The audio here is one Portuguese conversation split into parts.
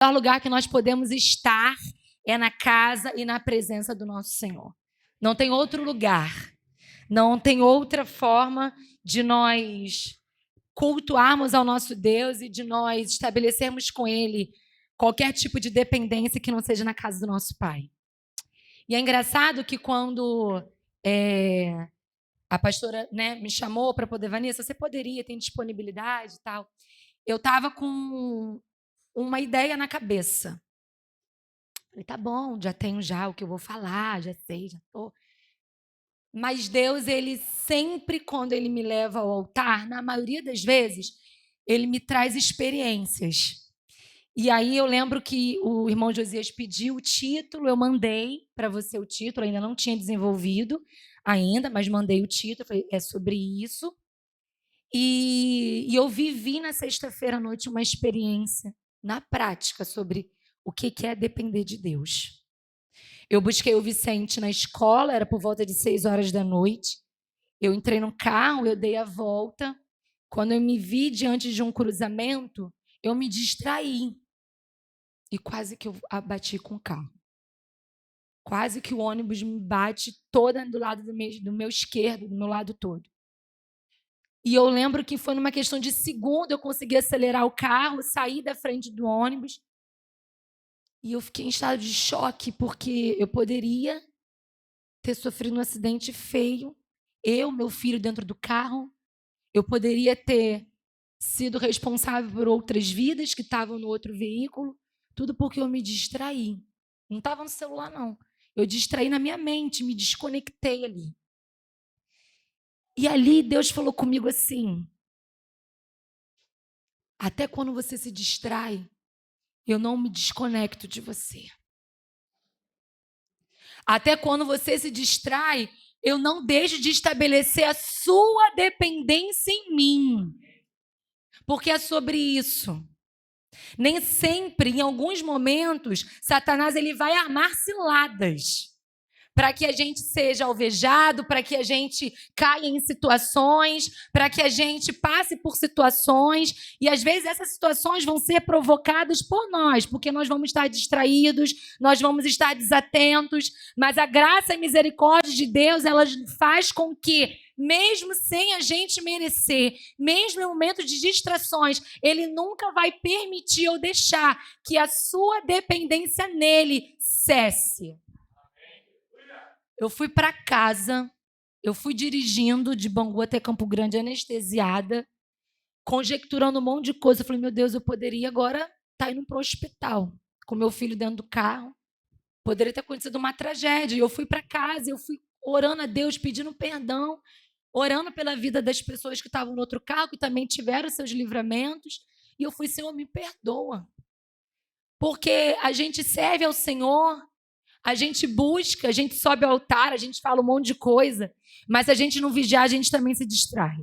O melhor lugar que nós podemos estar é na casa e na presença do nosso Senhor. Não tem outro lugar, não tem outra forma de nós cultuarmos ao nosso Deus e de nós estabelecermos com Ele qualquer tipo de dependência que não seja na casa do nosso Pai. E é engraçado que quando a pastora, me chamou para poder, Vanessa, você poderia, tem disponibilidade e tal. Eu estava com uma ideia na cabeça. Falei, tá bom, já tenho o que eu vou falar, já sei, já estou. Mas Deus, Ele sempre, quando Ele me leva ao altar, na maioria das vezes, Ele me traz experiências. E aí eu lembro que o irmão Josias pediu o título, eu mandei para você o título, ainda não tinha desenvolvido ainda, mas mandei o título, falei, é sobre isso. E eu vivi na sexta-feira à noite uma experiência na prática sobre o que é depender de Deus. Eu busquei o Vicente na escola, era por volta de 6 horas da noite. Eu entrei no carro, eu dei a volta. Quando eu me vi diante de um cruzamento, eu me distraí. E quase que eu bati com o carro. Quase que o ônibus me bate toda do lado do meu esquerdo, do meu lado todo. E eu lembro que foi numa questão de segundo, eu consegui acelerar o carro, sair da frente do ônibus. E eu fiquei em estado de choque, porque eu poderia ter sofrido um acidente feio. Eu, meu filho dentro do carro. Eu poderia ter sido responsável por outras vidas que estavam no outro veículo. Tudo porque eu me distraí. Não estava no celular, não. Eu distraí na minha mente, me desconectei ali. E ali Deus falou comigo assim: até quando você se distrai, eu não me desconecto de você. Até quando você se distrai, eu não deixo de estabelecer a sua dependência em mim. Porque é sobre isso. Nem sempre, em alguns momentos, Satanás ele vai armar ciladas para que a gente seja alvejado, para que a gente caia em situações, para que a gente passe por situações. E às vezes essas situações vão ser provocadas por nós, porque nós vamos estar distraídos, nós vamos estar desatentos. Mas a graça e a misericórdia de Deus, ela faz com que, mesmo sem a gente merecer, mesmo em momentos de distrações, Ele nunca vai permitir ou deixar que a sua dependência nele cesse. Eu fui para casa, eu fui dirigindo de Bangu até Campo Grande anestesiada, conjecturando um monte de coisa. Eu falei, meu Deus, eu poderia agora estar indo para o hospital com meu filho dentro do carro. Poderia ter acontecido uma tragédia. E eu fui para casa, eu fui orando a Deus, pedindo perdão, orando pela vida das pessoas que estavam no outro carro, que também tiveram seus livramentos. E eu fui, Senhor, me perdoa. Porque a gente serve ao Senhor, a gente busca, a gente sobe ao altar, a gente fala um monte de coisa, mas se a gente não vigiar, a gente também se distrai.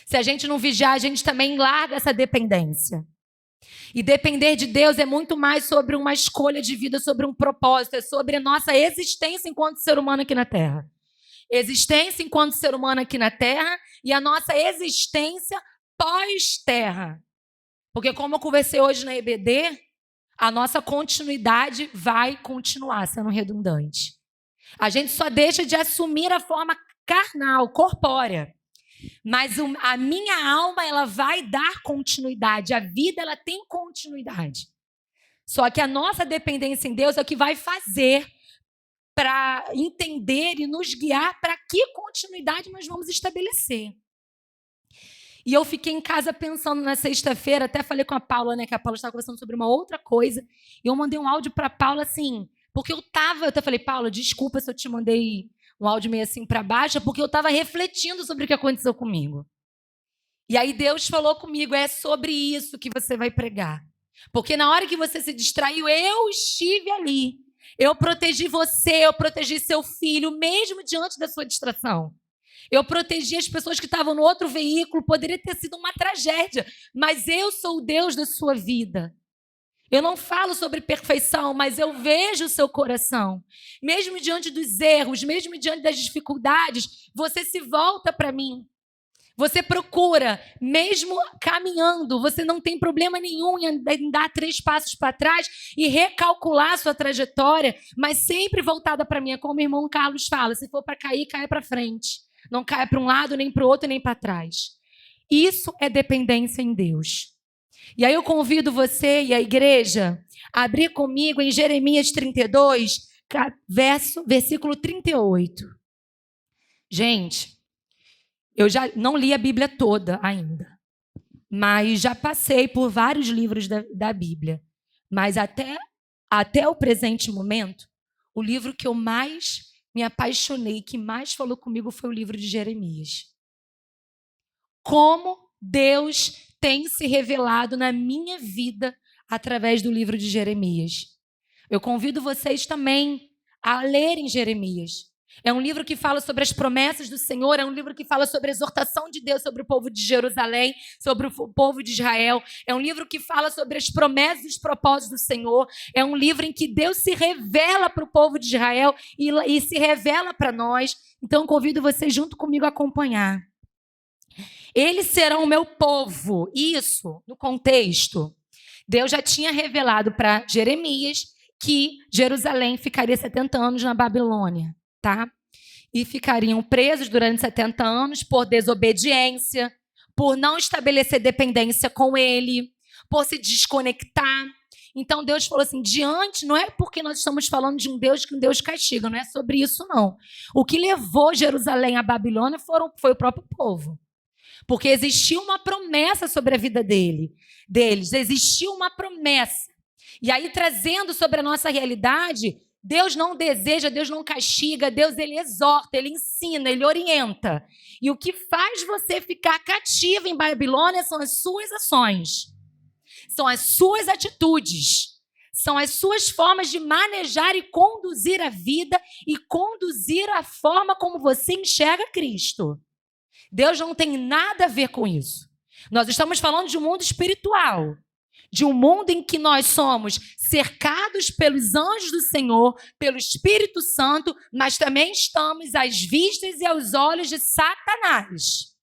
Se a gente não vigiar, a gente também larga essa dependência. E depender de Deus é muito mais sobre uma escolha de vida, sobre um propósito, é sobre a nossa existência enquanto ser humano aqui na Terra. Existência enquanto ser humano aqui na Terra e a nossa existência pós-terra. Porque como eu conversei hoje na EBD, a nossa continuidade vai continuar sendo redundante. A gente só deixa de assumir a forma carnal, corpórea. Mas a minha alma, ela vai dar continuidade. A vida, ela tem continuidade. Só que a nossa dependência em Deus é o que vai fazer para entender e nos guiar para que continuidade nós vamos estabelecer. E eu fiquei em casa pensando na sexta-feira, até falei com a Paula, que a Paula estava conversando sobre uma outra coisa, e eu mandei um áudio para a Paula assim, porque eu até falei, Paula, desculpa se eu te mandei um áudio meio assim para baixo, porque eu estava refletindo sobre o que aconteceu comigo. E aí Deus falou comigo, é sobre isso que você vai pregar. Porque na hora que você se distraiu, eu estive ali. Eu protegi você, eu protegi seu filho, mesmo diante da sua distração. Eu protegi as pessoas que estavam no outro veículo, poderia ter sido uma tragédia, mas eu sou o Deus da sua vida. Eu não falo sobre perfeição, mas eu vejo o seu coração. Mesmo diante dos erros, mesmo diante das dificuldades, você se volta para mim. Você procura, mesmo caminhando, você não tem problema nenhum em dar 3 passos para trás e recalcular a sua trajetória, mas sempre voltada para mim. É como o irmão Carlos fala, se for para cair, caia para frente. Não caia para um lado, nem para o outro, nem para trás. Isso é dependência em Deus. E aí eu convido você e a igreja a abrir comigo em Jeremias 32, versículo 38. Gente, eu já não li a Bíblia toda ainda, mas já passei por vários livros da Bíblia. Mas até o presente momento, o livro que eu mais me apaixonei, que mais falou comigo, foi o livro de Jeremias. Como Deus tem se revelado na minha vida através do livro de Jeremias. Eu convido vocês também a lerem Jeremias. É um livro que fala sobre as promessas do Senhor, é um livro que fala sobre a exortação de Deus sobre o povo de Jerusalém, sobre o povo de Israel. É um livro que fala sobre as promessas e os propósitos do Senhor. É um livro em que Deus se revela para o povo de Israel e se revela para nós. Então, convido vocês junto comigo a acompanhar. Eles serão o meu povo. Isso, no contexto, Deus já tinha revelado para Jeremias que Jerusalém ficaria 70 anos na Babilônia, tá? E ficariam presos durante 70 anos por desobediência, por não estabelecer dependência com ele, por se desconectar. Então Deus falou assim, não é porque nós estamos falando de um Deus que um Deus castiga, não é sobre isso não. O que levou Jerusalém à Babilônia foi o próprio povo. Porque existia uma promessa sobre a vida deles, existia uma promessa. E aí, trazendo sobre a nossa realidade, Deus não deseja, Deus não castiga, Deus ele exorta, ele ensina, ele orienta. E o que faz você ficar cativo em Babilônia são as suas ações, são as suas atitudes, são as suas formas de manejar e conduzir a vida e conduzir a forma como você enxerga Cristo. Deus não tem nada a ver com isso. Nós estamos falando de um mundo espiritual, de um mundo em que nós somos cercados pelos anjos do Senhor, pelo Espírito Santo, mas também estamos às vistas e aos olhos de Satanás.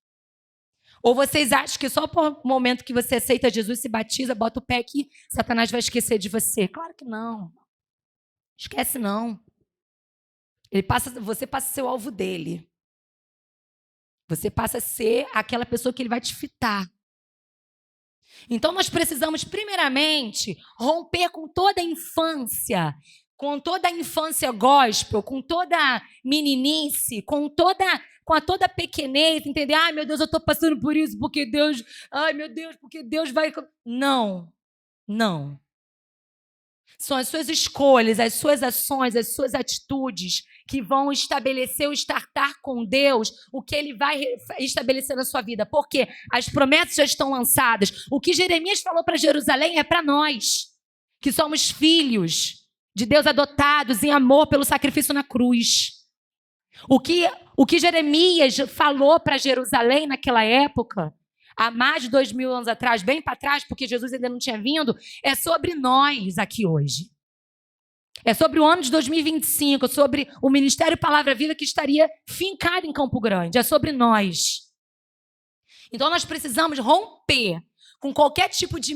Ou vocês acham que só por momento que você aceita Jesus, se batiza, bota o pé aqui, Satanás vai esquecer de você? Claro que não. Esquece não. Você passa a ser o alvo dele. Você passa a ser aquela pessoa que ele vai te fitar. Então, nós precisamos, primeiramente, romper com toda a infância gospel, com toda a meninice, com a toda pequenez, entender? Ai, meu Deus, eu estou passando por isso, porque Deus... Ai, meu Deus, porque Deus vai... Não. São as suas escolhas, as suas ações, as suas atitudes que vão estabelecer o estar com Deus, o que ele vai estabelecer na sua vida. Porque as promessas já estão lançadas. O que Jeremias falou para Jerusalém é para nós, que somos filhos de Deus adotados em amor pelo sacrifício na cruz. O que Jeremias falou para Jerusalém naquela época, há mais de 2000 anos atrás, bem para trás, porque Jesus ainda não tinha vindo, é sobre nós aqui hoje. É sobre o ano de 2025, sobre o Ministério Palavra Viva que estaria fincado em Campo Grande. É sobre nós. Então, nós precisamos romper com qualquer tipo de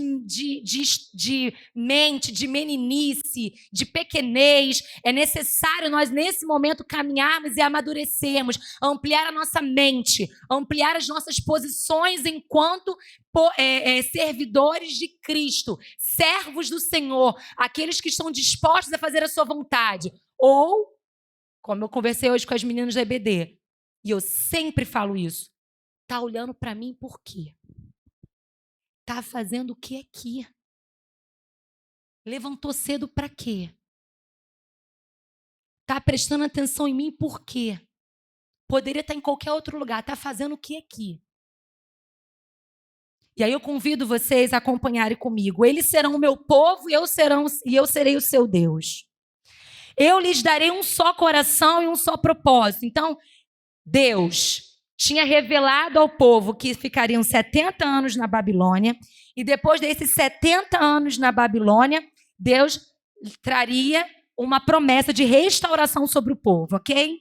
mente, de meninice, de pequenez. É necessário nós, nesse momento, caminharmos e amadurecermos, ampliar a nossa mente, ampliar as nossas posições enquanto servidores de Cristo, servos do Senhor, aqueles que estão dispostos a fazer a sua vontade. Ou, como eu conversei hoje com as meninas da EBD, e eu sempre falo isso, está olhando para mim por quê? Está fazendo o que aqui? Levantou cedo para quê? Está prestando atenção em mim por quê? Poderia estar em qualquer outro lugar. Está fazendo o que aqui? E aí eu convido vocês a acompanharem comigo. Eles serão o meu povo e eu serei o seu Deus. Eu lhes darei um só coração e um só propósito. Então, Deus tinha revelado ao povo que ficariam 70 anos na Babilônia, e depois desses 70 anos na Babilônia, Deus traria uma promessa de restauração sobre o povo, ok?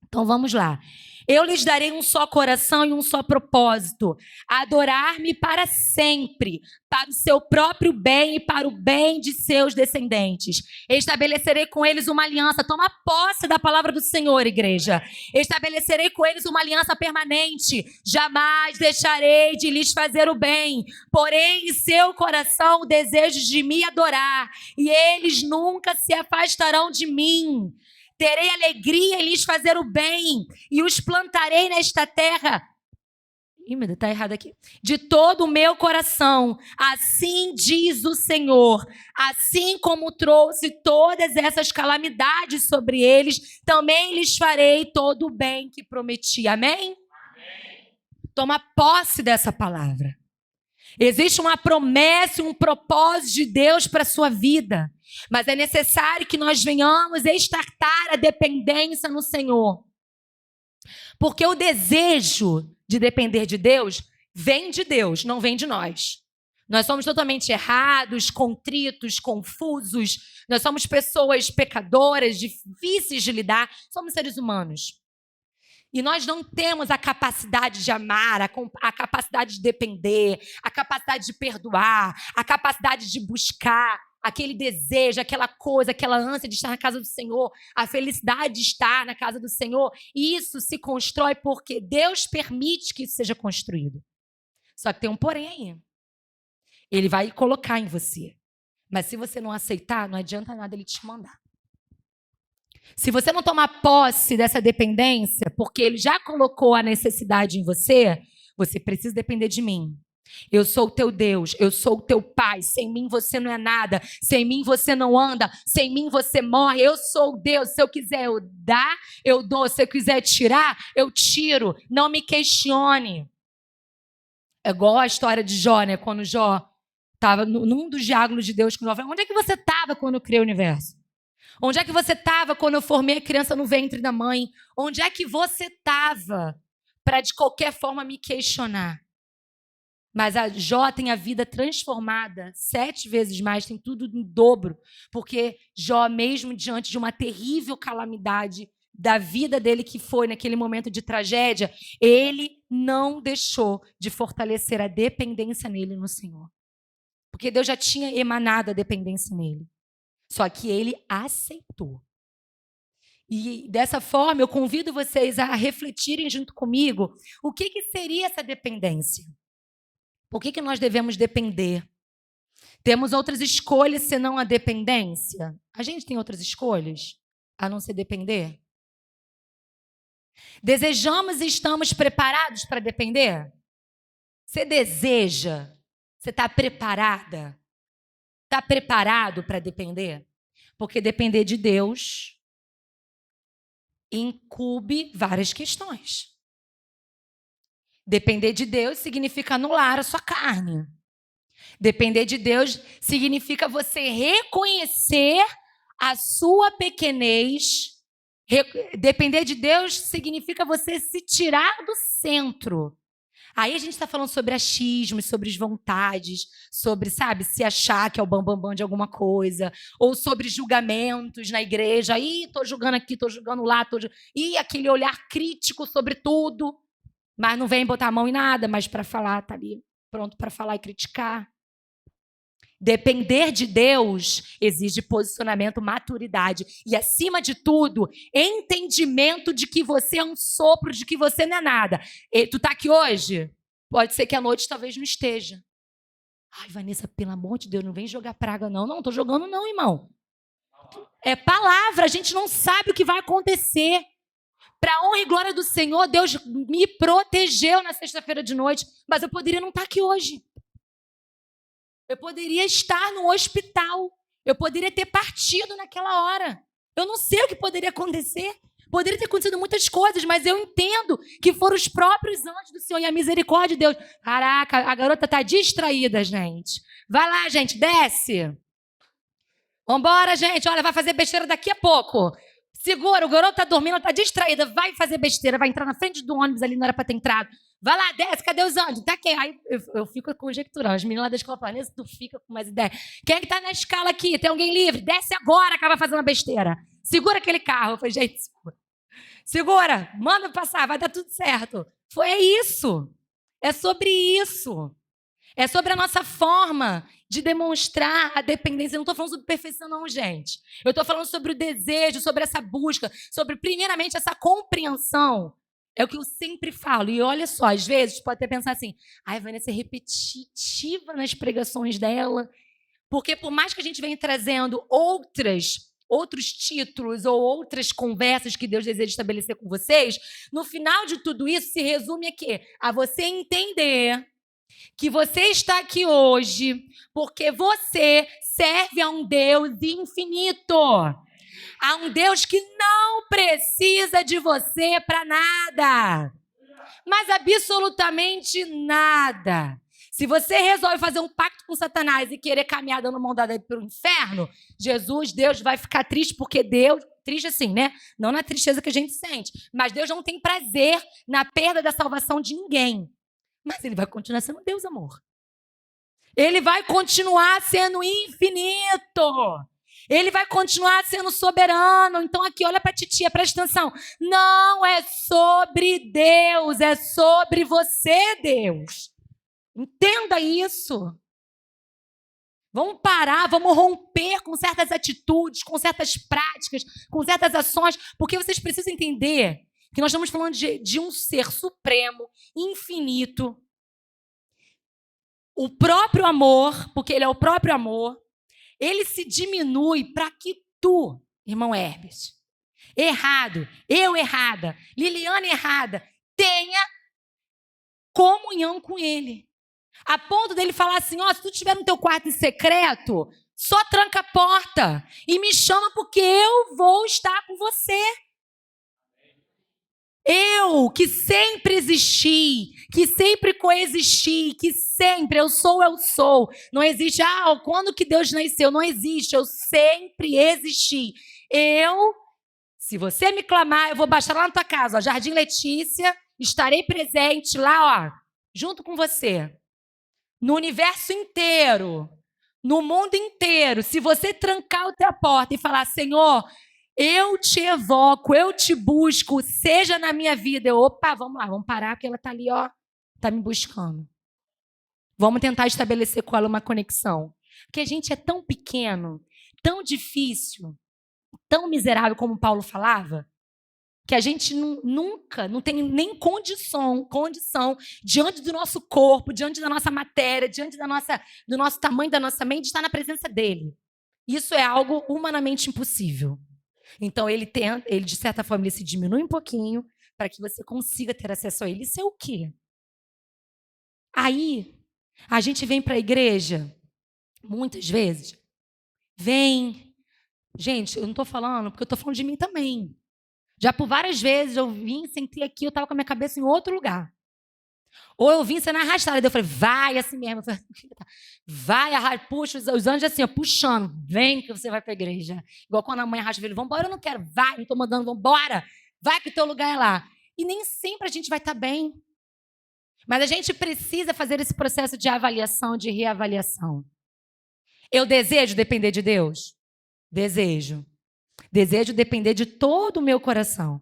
Então vamos lá. Eu lhes darei um só coração e um só propósito: adorar-me para sempre, para o seu próprio bem e para o bem de seus descendentes. Estabelecerei com eles uma aliança. Toma posse da palavra do Senhor, igreja. Estabelecerei com eles uma aliança permanente. Jamais deixarei de lhes fazer o bem. Porém, em seu coração o desejo de me adorar, e eles nunca se afastarão de mim. Terei alegria em lhes fazer o bem, e os plantarei nesta terra. Ih, meu Deus, está errado aqui. De todo o meu coração, assim diz o Senhor. Assim como trouxe todas essas calamidades sobre eles, também lhes farei todo o bem que prometi. Amém? Toma posse dessa palavra. Existe uma promessa e um propósito de Deus para a sua vida. Mas é necessário que nós venhamos estartar a dependência no Senhor. Porque o desejo de depender de Deus vem de Deus, não vem de nós. Nós somos totalmente errados, contritos, confusos. Nós somos pessoas pecadoras, difíceis de lidar. Somos seres humanos. E nós não temos a capacidade de amar, a capacidade de depender, a capacidade de perdoar, a capacidade de buscar aquele desejo, aquela coisa, aquela ânsia de estar na casa do Senhor, a felicidade de estar na casa do Senhor. E isso se constrói porque Deus permite que isso seja construído. Só que tem um porém aí. Ele vai colocar em você. Mas se você não aceitar, não adianta nada ele te mandar. Se você não tomar posse dessa dependência, porque ele já colocou a necessidade em você, você precisa depender de mim. Eu sou o teu Deus, eu sou o teu Pai. Sem mim você não é nada, sem mim você não anda, sem mim você morre. Eu sou o Deus, se eu quiser eu dar, eu dou. Se eu quiser tirar, eu tiro. Não me questione. É igual a história de Jó, né? Quando Jó estava num dos diálogos de Deus com Jó. Onde é que você estava quando eu criei o universo? Onde é que você estava quando eu formei a criança no ventre da mãe? Onde é que você estava para, de qualquer forma, me questionar? Mas a Jó tem a vida transformada 7 vezes mais, tem tudo em dobro. Porque Jó, mesmo diante de uma terrível calamidade da vida dele, que foi naquele momento de tragédia, ele não deixou de fortalecer a dependência nele no Senhor. Porque Deus já tinha emanado a dependência nele. Só que ele aceitou. E dessa forma, eu convido vocês a refletirem junto comigo o que seria essa dependência. Por que nós devemos depender? Temos outras escolhas senão a dependência? A gente tem outras escolhas a não ser depender? Desejamos e estamos preparados para depender? Você deseja? Você está preparada? Está preparado para depender? Porque depender de Deus incube várias questões. Depender de Deus significa anular a sua carne. Depender de Deus significa você reconhecer a sua pequenez. Depender de Deus significa você se tirar do centro. Aí a gente está falando sobre achismos, sobre as vontades, sobre, sabe, se achar que é o bambambam de alguma coisa, ou sobre julgamentos na igreja. Ih, estou julgando aqui, estou julgando lá, e aquele olhar crítico sobre tudo, mas não vem botar a mão em nada, mas para falar, está ali pronto para falar e criticar. Depender de Deus exige posicionamento, maturidade e, acima de tudo, entendimento de que você é um sopro, de que você não é nada. E tu tá aqui hoje? Pode ser que à noite talvez não esteja. Ai, Vanessa, pelo amor de Deus, não vem jogar praga não. Não, não tô jogando não, irmão. É palavra, a gente não sabe o que vai acontecer. Para honra e glória do Senhor, Deus me protegeu na sexta-feira de noite, mas eu poderia não estar aqui hoje. Eu poderia estar no hospital. Eu poderia ter partido naquela hora. Eu não sei o que poderia acontecer. Poderia ter acontecido muitas coisas, mas eu entendo que foram os próprios anjos do Senhor e a misericórdia de Deus. Caraca, a garota está distraída, gente. Vai lá, gente, desce. Vambora, gente. Olha, vai fazer besteira daqui a pouco. Segura, o garoto está dormindo, está distraída. Vai fazer besteira, vai entrar na frente do ônibus ali, não era para ter entrado. Vai lá, desce, cadê os anjos? Tá quem? Aí eu fico conjecturando. As meninas lá da escola falam, tu fica com mais ideia. Quem é que tá na escala aqui? Tem alguém livre? Desce agora que ela vai fazer uma besteira. Segura aquele carro. Eu falei, gente, segura. Segura, manda passar, vai dar tudo certo. Foi isso. É sobre isso. É sobre a nossa forma de demonstrar a dependência. Eu não estou falando sobre perfeição, não, gente. Eu estou falando sobre o desejo, sobre essa busca, sobre, primeiramente, essa compreensão. É o que eu sempre falo. E olha só, às vezes, pode até pensar assim, ai, a Vanessa é repetitiva nas pregações dela, porque por mais que a gente venha trazendo outros títulos ou outras conversas que Deus deseja estabelecer com vocês, no final de tudo isso se resume a quê? A você entender que você está aqui hoje porque você serve a um Deus infinito, a um Deus que não precisa de você para nada, mas absolutamente nada. Se você resolve fazer um pacto com Satanás e querer caminhar dando mão dada para o inferno, Deus vai ficar triste, porque Deus, triste assim, né? Não na tristeza que a gente sente, mas Deus não tem prazer na perda da salvação de ninguém. Mas ele vai continuar sendo Deus, amor. Ele vai continuar sendo infinito. Ele vai continuar sendo soberano. Então aqui, olha para a titia, presta atenção. Não é sobre Deus, é sobre você, Deus. Entenda isso. Vamos parar, vamos romper com certas atitudes, com certas práticas, com certas ações, porque vocês precisam entender que nós estamos falando de um ser supremo, infinito, o próprio amor, porque ele é o próprio amor, ele se diminui para que tu, irmão Hermes, errado, eu errada, Liliana errada, tenha comunhão com ele. A ponto dele falar assim, ó, se tu estiver no teu quarto em secreto, só tranca a porta e me chama porque eu vou estar com você. Eu, que sempre existi, que sempre coexisti, que sempre eu sou. Não existe, quando que Deus nasceu? Não existe, eu sempre existi. Se você me clamar, eu vou baixar lá na tua casa, ó, Jardim Letícia, estarei presente lá, ó, junto com você. No universo inteiro, no mundo inteiro. Se você trancar a tua porta e falar, Senhor, eu te evoco, eu te busco, seja na minha vida. Opa, vamos lá, vamos parar, porque ela está ali, ó, está me buscando. Vamos tentar estabelecer com ela uma conexão. Porque a gente é tão pequeno, tão difícil, tão miserável, como Paulo falava, que a gente nunca, não tem nem condição, diante do nosso corpo, diante da nossa matéria, diante do nosso tamanho, da nossa mente, de estar na presença dele. Isso é algo humanamente impossível. Então, ele, de certa forma, ele se diminui um pouquinho para que você consiga ter acesso a ele. Isso é o quê? Aí, a gente vem para a igreja, muitas vezes, Gente, eu não estou falando, porque eu estou falando de mim também. Já por várias vezes eu vim, sentei aqui, eu estava com a minha cabeça em outro lugar. Ou eu vim sendo arrastada, daí eu falei, vai assim mesmo. Eu falei, vai, puxa, os anjos assim, ó, puxando, vem que você vai para a igreja. Igual quando a mãe arrasta o filho, vambora, eu não quero, vai, não estou mandando, vambora, vai que o teu lugar é lá. E nem sempre a gente vai estar bem. Mas a gente precisa fazer esse processo de avaliação, de reavaliação. Eu desejo depender de Deus? Desejo. Desejo depender de todo o meu coração.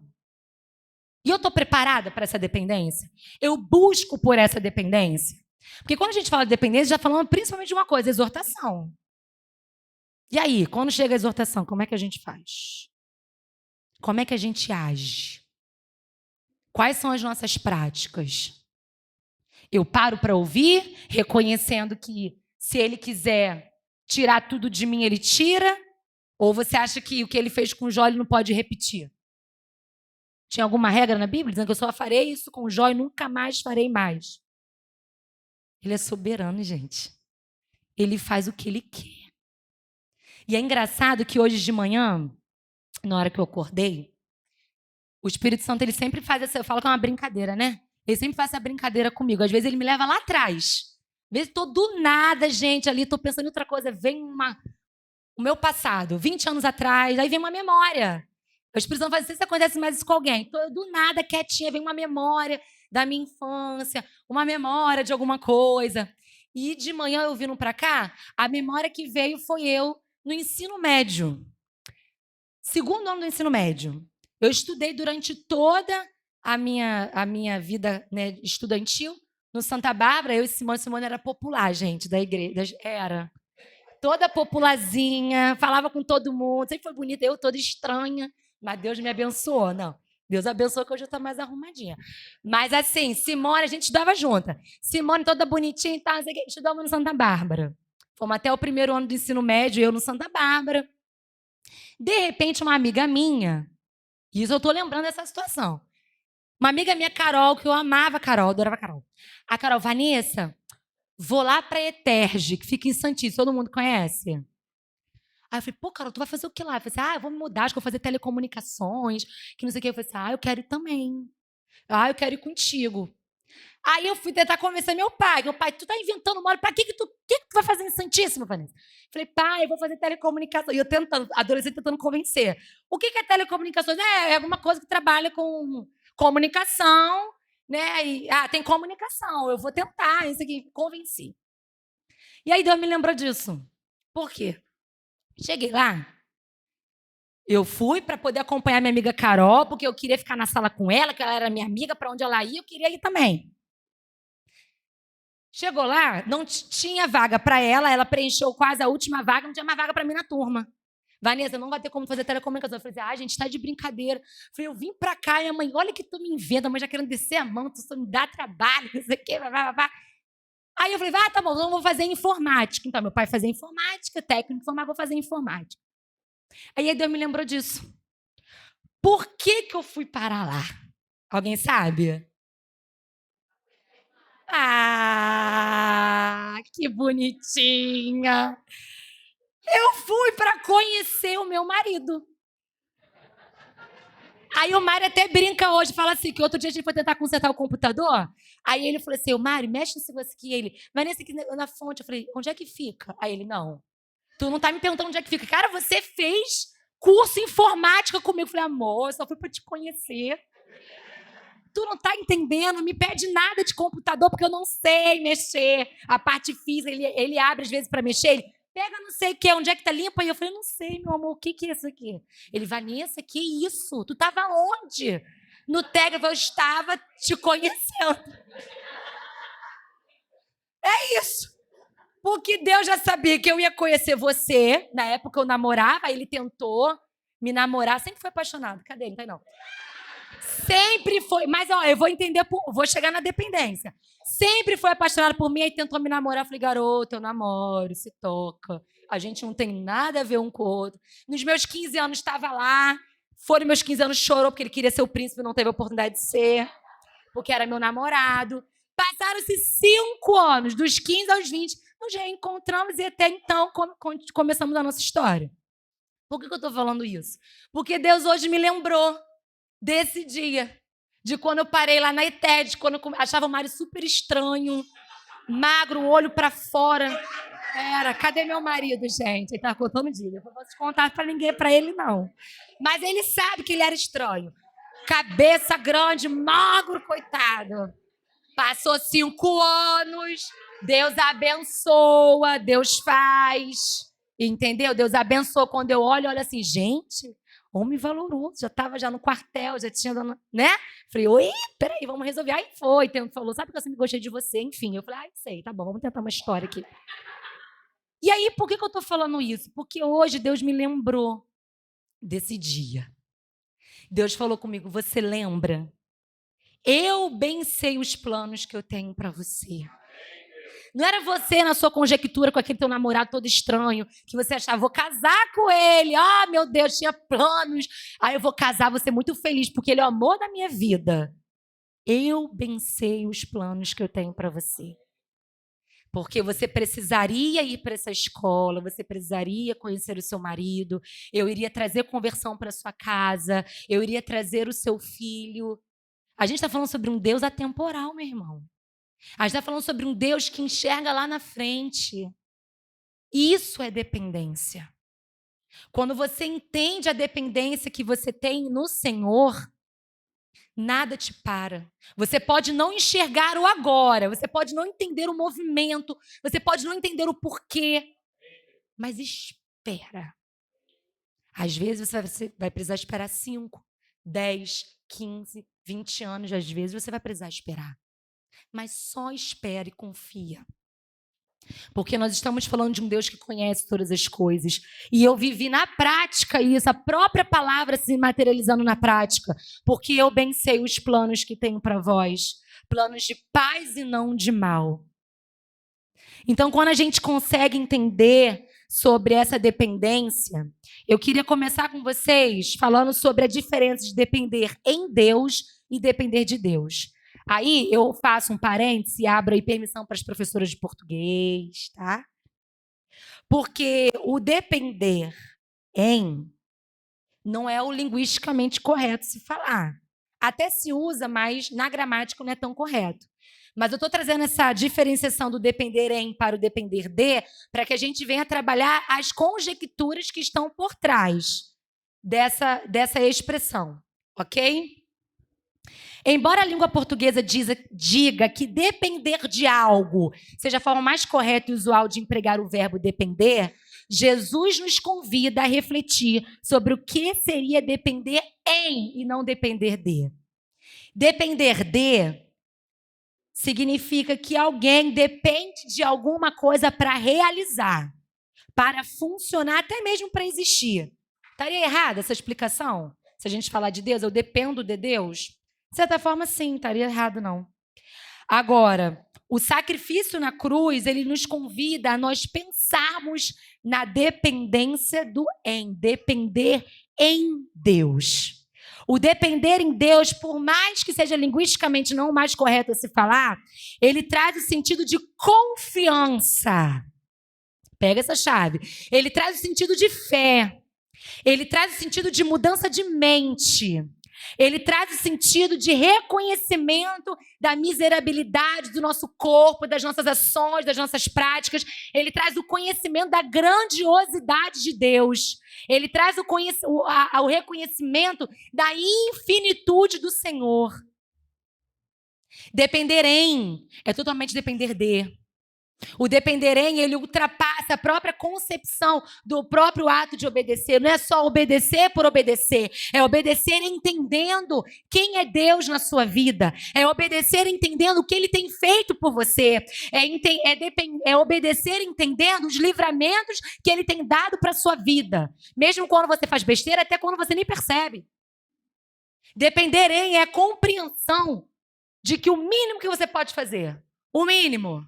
E eu estou preparada para essa dependência? Eu busco por essa dependência? Porque quando a gente fala de dependência, já falamos principalmente de uma coisa, exortação. E aí, quando chega a exortação, como é que a gente faz? Como é que a gente age? Quais são as nossas práticas? Eu paro para ouvir, reconhecendo que se ele quiser tirar tudo de mim, ele tira? Ou você acha que o que ele fez com Jó, ele não pode repetir? Tinha alguma regra na Bíblia dizendo que eu só farei isso com Jó e nunca mais farei mais? Ele é soberano, gente. Ele faz o que ele quer. E é engraçado que hoje de manhã, na hora que eu acordei, o Espírito Santo, ele sempre faz essa... Eu falo que é uma brincadeira, né? Ele sempre faz essa brincadeira comigo. Às vezes ele me leva lá atrás. Às vezes estou do nada, gente, ali, estou pensando em outra coisa. Vem o meu passado, 20 anos atrás, aí vem uma memória. O Espírito Santo faz, não sei se acontece mais isso com alguém. Estou do nada, quietinha, vem uma memória da minha infância, uma memória de alguma coisa. E de manhã eu vindo para cá, a memória que veio foi eu no ensino médio. Segundo ano do ensino médio. Eu estudei durante toda a minha vida, né, estudantil no Santa Bárbara. Eu e Simone era popular, gente, da igreja. Era. Toda popularzinha, falava com todo mundo. Sempre foi bonita, eu toda estranha. Mas Deus me abençoou, não. Deus abençoou que hoje eu estou mais arrumadinha. Mas assim, Simone, a gente estudava junta. Simone toda bonitinha e tal, estudava no Santa Bárbara. Fomos até o primeiro ano do ensino médio, eu no Santa Bárbara. De repente, uma amiga minha, e isso eu estou lembrando dessa situação. Uma amiga minha, Carol, que eu amava a Carol, adorava a Carol. A Carol, Vanessa, vou lá para Eterge, que fica em Santíssimo, todo mundo conhece? Aí eu falei, pô, Carol, tu vai fazer o que lá? Eu falei assim, eu vou me mudar, acho que eu vou fazer telecomunicações, que não sei o que. Eu falei assim, eu quero ir também. Eu quero ir contigo. Aí eu fui tentar convencer meu pai. Meu pai, tu tá inventando uma hora, pra que tu vai fazer em Santíssimo, Vanessa? Falei, pai, eu vou fazer telecomunicação. E eu tentando, adolescente tentando convencer. O que é telecomunicações? É alguma coisa que trabalha com comunicação, né? E, tem comunicação, eu vou tentar, isso aqui, convenci. E aí Deus me lembrou disso. Por quê? Cheguei lá, eu fui para poder acompanhar minha amiga Carol, porque eu queria ficar na sala com ela, que ela era minha amiga, para onde ela ia, eu queria ir também. Chegou lá, não tinha vaga para ela preencheu quase a última vaga, não tinha mais vaga para mim na turma. Vanessa, não vai ter como fazer telecomunicação. Eu falei assim, gente, tá de brincadeira. Eu falei, eu vim para cá e a mãe, olha que tu me inventa, a mãe já querendo descer a mão, tu só me dá trabalho, não sei o quê, blá. Aí eu falei, tá bom, então eu vou fazer informática. Então, meu pai fazia informática, técnico informática, vou fazer informática. Aí Deus me lembrou disso. Por que eu fui parar lá? Alguém sabe? Que bonitinha! Eu fui para conhecer o meu marido. Aí o Mário até brinca hoje, fala assim, que outro dia a gente foi tentar consertar o computador. Aí ele falou assim, o Mário, mexe nesse negócio aqui. Ele, Vanessa, aqui na fonte. Eu falei, onde é que fica? Aí ele, não. Tu não tá me perguntando onde é que fica. Cara, você fez curso informática comigo. Eu falei, amor, eu só fui para te conhecer. Tu não tá entendendo, não me pede nada de computador, porque eu não sei mexer. A parte física, ele abre às vezes para mexer, ele pega não sei o que, onde é que tá limpo? Aí eu falei, não sei, meu amor, o que é isso aqui? Ele, Vanessa, que isso? Tu tava onde? No Tegra, eu estava te conhecendo. É isso. Porque Deus já sabia que eu ia conhecer você. Na época eu namorava, aí ele tentou me namorar. Sempre foi apaixonado. Cadê ele? Não tá aí, não. Sempre foi, mas eu vou entender, vou chegar na dependência. Sempre foi apaixonado por mim, aí tentou me namorar. Eu falei, garoto, eu namoro, se toca. A gente não tem nada a ver um com o outro. Nos meus 15 anos estava lá, foram meus 15 anos, chorou porque ele queria ser o príncipe e não teve a oportunidade de ser, porque era meu namorado. Passaram-se 5 anos, dos 15 aos 20, nos reencontramos e até então começamos a nossa história. Por que eu estou falando isso? Porque Deus hoje me lembrou desse dia, de quando eu parei lá na ETED, quando eu achava o Mário super estranho, magro, olho para fora. Cadê meu marido, gente? Ele tá contando dia. Eu não posso contar para ninguém, para ele não. Mas ele sabe que ele era estranho. Cabeça grande, magro, coitado. Passou 5 anos, Deus abençoa, Deus faz. Entendeu? Deus abençoa. Quando eu olho assim, gente, homem valoroso, já estava já no quartel, já tinha, né? Falei, oi, peraí, vamos resolver. Aí foi, falou, sabe que eu sempre gostei de você? Enfim, eu falei, sei, tá bom, vamos tentar uma história aqui. E aí, por que eu tô falando isso? Porque hoje Deus me lembrou desse dia. Deus falou comigo, você lembra? Eu bem sei os planos que eu tenho para você. Não era você na sua conjectura com aquele teu namorado todo estranho, que você achava, vou casar com ele. Meu Deus, tinha planos. Aí eu vou casar, vou ser muito feliz, porque ele é o amor da minha vida. Eu bem sei os planos que eu tenho para você. Porque você precisaria ir para essa escola, você precisaria conhecer o seu marido, eu iria trazer conversão para sua casa, eu iria trazer o seu filho. A gente está falando sobre um Deus atemporal, meu irmão. A gente está falando sobre um Deus que enxerga lá na frente. Isso é dependência. Quando você entende a dependência que você tem no Senhor, nada te para. Você pode não enxergar o agora, você pode não entender o movimento, você pode não entender o porquê, mas espera. Às vezes você vai precisar esperar 5, 10, 15, 20 anos, às vezes você vai precisar esperar. Mas só espere e confia. Porque nós estamos falando de um Deus que conhece todas as coisas. E eu vivi na prática isso, a própria palavra se materializando na prática. Porque eu bem sei os planos que tenho para vós. Planos de paz e não de mal. Então, quando a gente consegue entender sobre essa dependência, eu queria começar com vocês falando sobre a diferença de depender em Deus e depender de Deus. Aí eu faço um parêntese e abro aí permissão para as professoras de português, tá? Porque o depender em não é o linguisticamente correto se falar. Até se usa, mas na gramática não é tão correto. Mas eu estou trazendo essa diferenciação do depender em para o depender de, para que a gente venha trabalhar as conjecturas que estão por trás dessa expressão, ok? Embora a língua portuguesa diga que depender de algo seja a forma mais correta e usual de empregar o verbo depender, Jesus nos convida a refletir sobre o que seria depender em e não depender de. Depender de significa que alguém depende de alguma coisa para realizar, para funcionar, até mesmo para existir. Estaria errada essa explicação? Se a gente falar de Deus, eu dependo de Deus? De certa forma, sim, estaria errado, não. Agora, o sacrifício na cruz, ele nos convida a nós pensarmos na dependência do em, depender em Deus. O depender em Deus, por mais que seja linguisticamente não o mais correto a se falar, ele traz o sentido de confiança. Pega essa chave. Ele traz o sentido de fé. Ele traz o sentido de mudança de mente. Ele traz o sentido de reconhecimento da miserabilidade do nosso corpo, das nossas ações, das nossas práticas. Ele traz o conhecimento da grandiosidade de Deus. Ele traz o reconhecimento da infinitude do Senhor. Depender em é totalmente depender de. O depender em, ele ultrapassa a própria concepção do próprio ato de obedecer. Não é só obedecer por obedecer. É obedecer entendendo quem é Deus na sua vida. É obedecer entendendo o que Ele tem feito por você. É obedecer entendendo os livramentos que Ele tem dado para a sua vida. Mesmo quando você faz besteira, até quando você nem percebe. Depender em é a compreensão de que o mínimo que você pode fazer, o mínimo,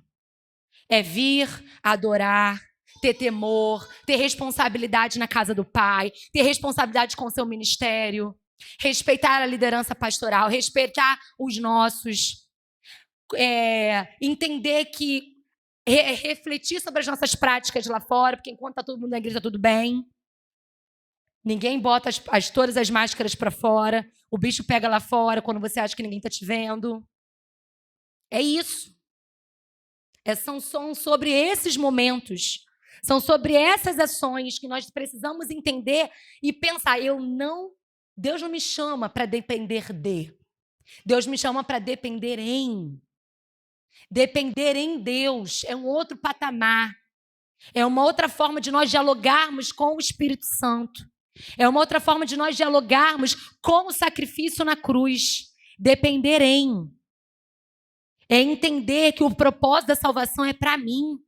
é vir, adorar, ter temor, ter responsabilidade na casa do Pai, ter responsabilidade com o seu ministério, respeitar a liderança pastoral, respeitar os nossos, entender que refletir sobre as nossas práticas lá fora, porque enquanto está todo mundo na igreja, está tudo bem. Ninguém bota todas as máscaras para fora. O bicho pega lá fora quando você acha que ninguém está te vendo. É isso. São sobre esses momentos, são sobre essas ações que nós precisamos entender e pensar. Deus não me chama para depender de. Deus me chama para depender em. Depender em Deus é um outro patamar. É uma outra forma de nós dialogarmos com o Espírito Santo. É uma outra forma de nós dialogarmos com o sacrifício na cruz. Depender em. É entender que o propósito da salvação é para mim.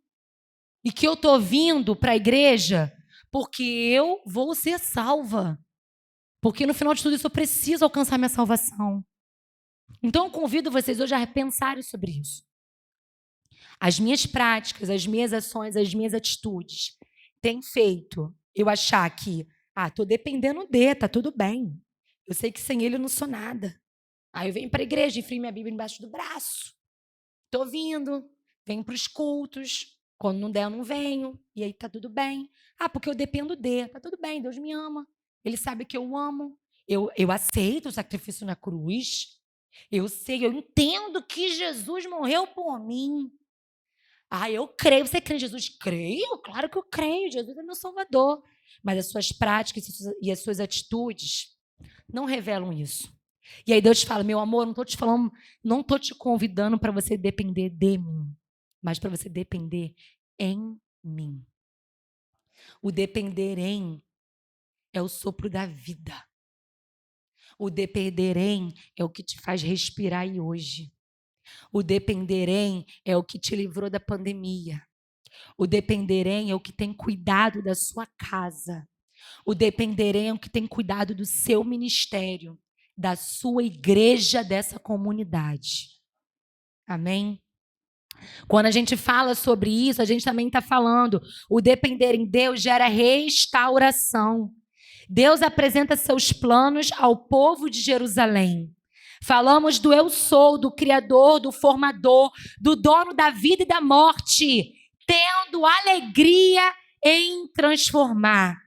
E que eu estou vindo para a igreja porque eu vou ser salva. Porque no final de tudo isso eu preciso alcançar minha salvação. Então eu convido vocês hoje a repensarem sobre isso. As minhas práticas, as minhas ações, as minhas atitudes têm feito eu achar que, estou dependendo dele, tá tudo bem. Eu sei que sem ele eu não sou nada. Aí eu venho para a igreja, enfio minha Bíblia embaixo do braço. Estou vindo, venho para os cultos. Quando não der, eu não venho. E aí tá tudo bem. Porque eu dependo dele. Tá tudo bem, Deus me ama. Ele sabe que eu amo. Eu aceito o sacrifício na cruz. Eu sei, eu entendo que Jesus morreu por mim. Eu creio. Você crê em Jesus? Creio? Claro que eu creio. Jesus é meu Salvador. Mas as suas práticas e as suas atitudes não revelam isso. E aí Deus te fala, meu amor, não estou te convidando para você depender de mim, mas para você depender em mim. O depender em é o sopro da vida. O depender em é o que te faz respirar aí hoje. O depender em é o que te livrou da pandemia. O depender em é o que tem cuidado da sua casa. O depender em é o que tem cuidado do seu ministério, da sua igreja, dessa comunidade. Amém? Quando a gente fala sobre isso, a gente também está falando, o depender em Deus gera restauração. Deus apresenta seus planos ao povo de Jerusalém. Falamos do eu sou, do Criador, do Formador, do dono da vida e da morte, tendo alegria em transformar.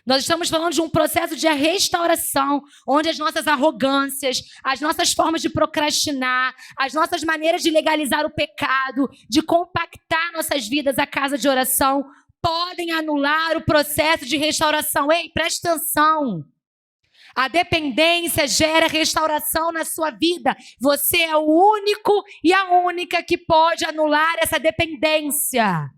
Nós estamos falando de um processo de restauração, onde as nossas arrogâncias, as nossas formas de procrastinar, as nossas maneiras de legalizar o pecado, de compactar nossas vidas à casa de oração, podem anular o processo de restauração. Ei, presta atenção. A dependência gera restauração na sua vida. Você é o único e a única que pode anular essa dependência.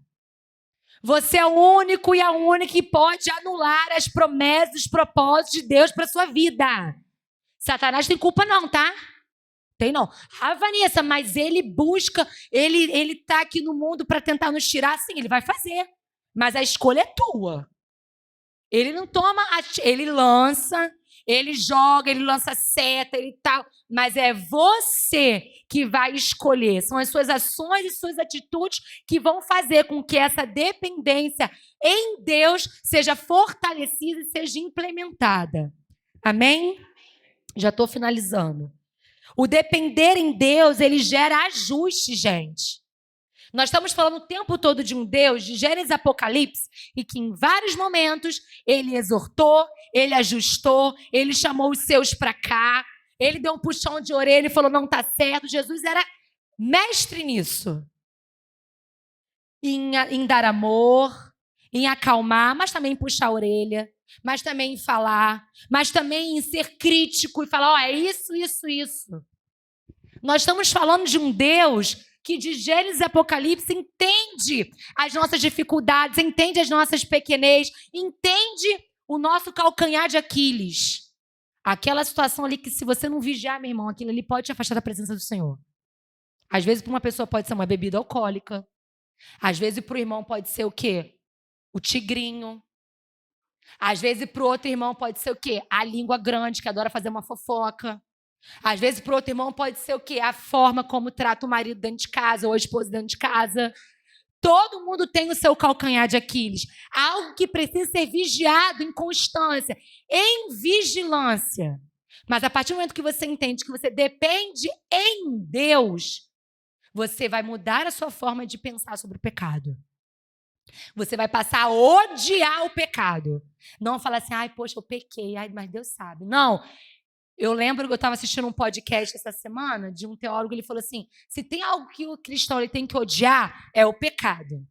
Você é o único e a única que pode anular as promessas, os propósitos de Deus para a sua vida. Satanás tem culpa não, tá? Tem não. Ah, Vanessa, mas ele busca, ele tá aqui no mundo para tentar nos tirar. Sim, ele vai fazer. Mas a escolha é tua. Ele não toma, ele lança, ele joga, ele lança seta, ele tal. Mas é você que vai escolher. São as suas ações e suas atitudes que vão fazer com que essa dependência em Deus seja fortalecida e seja implementada. Amém? Já estou finalizando. O depender em Deus, ele gera ajuste, gente. Nós estamos falando o tempo todo de um Deus, de Gênesis e Apocalipse, e que em vários momentos ele exortou, ele ajustou, ele chamou os seus para cá, ele deu um puxão de orelha e falou, não está certo. Jesus era mestre nisso. Em dar amor, em acalmar, mas também em puxar a orelha, mas também em falar, mas também em ser crítico e falar, é isso, isso, isso. Nós estamos falando de um Deus que de Gênesis e Apocalipse entende as nossas dificuldades, entende as nossas pequenez, entende o nosso calcanhar de Aquiles. Aquela situação ali que se você não vigiar, meu irmão, aquilo ali pode te afastar da presença do Senhor. Às vezes para uma pessoa pode ser uma bebida alcoólica. Às vezes para o irmão pode ser o quê? O tigrinho. Às vezes para o outro irmão pode ser o quê? A língua grande, que adora fazer uma fofoca. Às vezes, para o outro irmão, pode ser o quê? A forma como trata o marido dentro de casa ou a esposa dentro de casa. Todo mundo tem o seu calcanhar de Aquiles. Algo que precisa ser vigiado em constância, em vigilância. Mas a partir do momento que você entende que você depende em Deus, você vai mudar a sua forma de pensar sobre o pecado. Você vai passar a odiar o pecado. Não falar assim, ai, poxa, eu pequei, ai, mas Deus sabe. Não. Eu lembro que eu estava assistindo um podcast essa semana de um teólogo, ele falou assim, se tem algo que o cristão ele tem que odiar, é o pecado.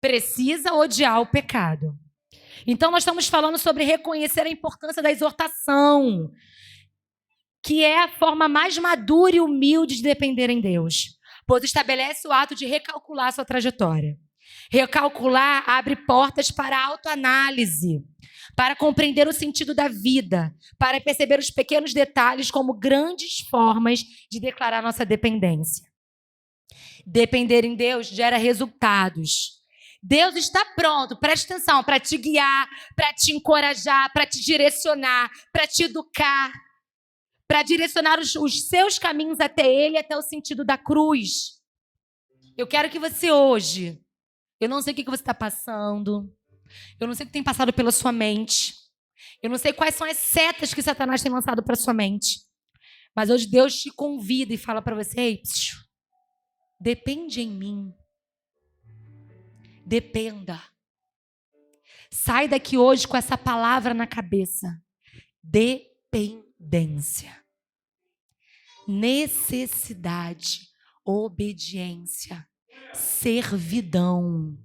Precisa odiar o pecado. Então, nós estamos falando sobre reconhecer a importância da exortação, que é a forma mais madura e humilde de depender em Deus, pois estabelece o ato de recalcular sua trajetória. Recalcular abre portas para a autoanálise, para compreender o sentido da vida, para perceber os pequenos detalhes como grandes formas de declarar nossa dependência. Depender em Deus gera resultados. Deus está pronto, preste atenção, para te guiar, para te encorajar, para te direcionar, para te educar, para direcionar os seus caminhos até Ele, até o sentido da cruz. Eu quero que você hoje, eu não sei o que você está passando, eu não sei o que tem passado pela sua mente, eu não sei quais são as setas que Satanás tem lançado para sua mente, mas hoje Deus te convida e fala para você, ei, depende em mim. Dependa. Sai daqui hoje com essa palavra na cabeça. Dependência. Necessidade. Obediência. Servidão.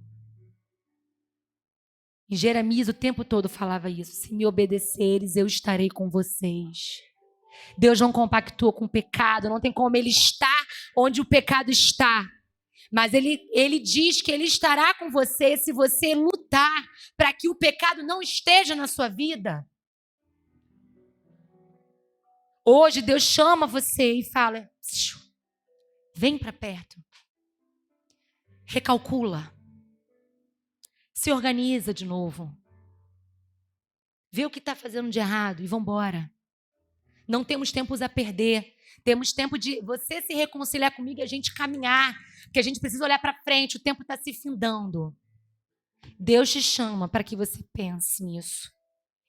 E Jeremias o tempo todo falava isso. Se me obedeceres, eu estarei com vocês. Deus não compactua com o pecado. Não tem como ele estar onde o pecado está. Mas ele diz que ele estará com você se você lutar para que o pecado não esteja na sua vida. Hoje Deus chama você e fala, vem para perto. Recalcula. Se organiza de novo. Vê o que está fazendo de errado e vamos embora. Não temos tempos a perder. Temos tempo de você se reconciliar comigo e a gente caminhar. Porque a gente precisa olhar para frente. O tempo está se findando. Deus te chama para que você pense nisso.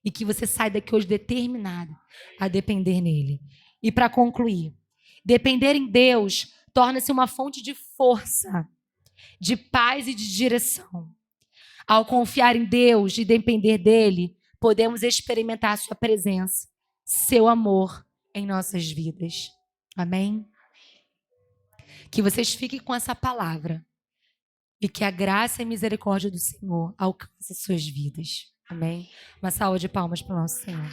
E que você saia daqui hoje determinado a depender nele. E para concluir, depender em Deus torna-se uma fonte de força, de paz e de direção. Ao confiar em Deus e depender dele, podemos experimentar sua presença, seu amor em nossas vidas. Amém? Que vocês fiquem com essa palavra e que a graça e a misericórdia do Senhor alcance suas vidas. Amém? Uma salva de palmas para o nosso Senhor.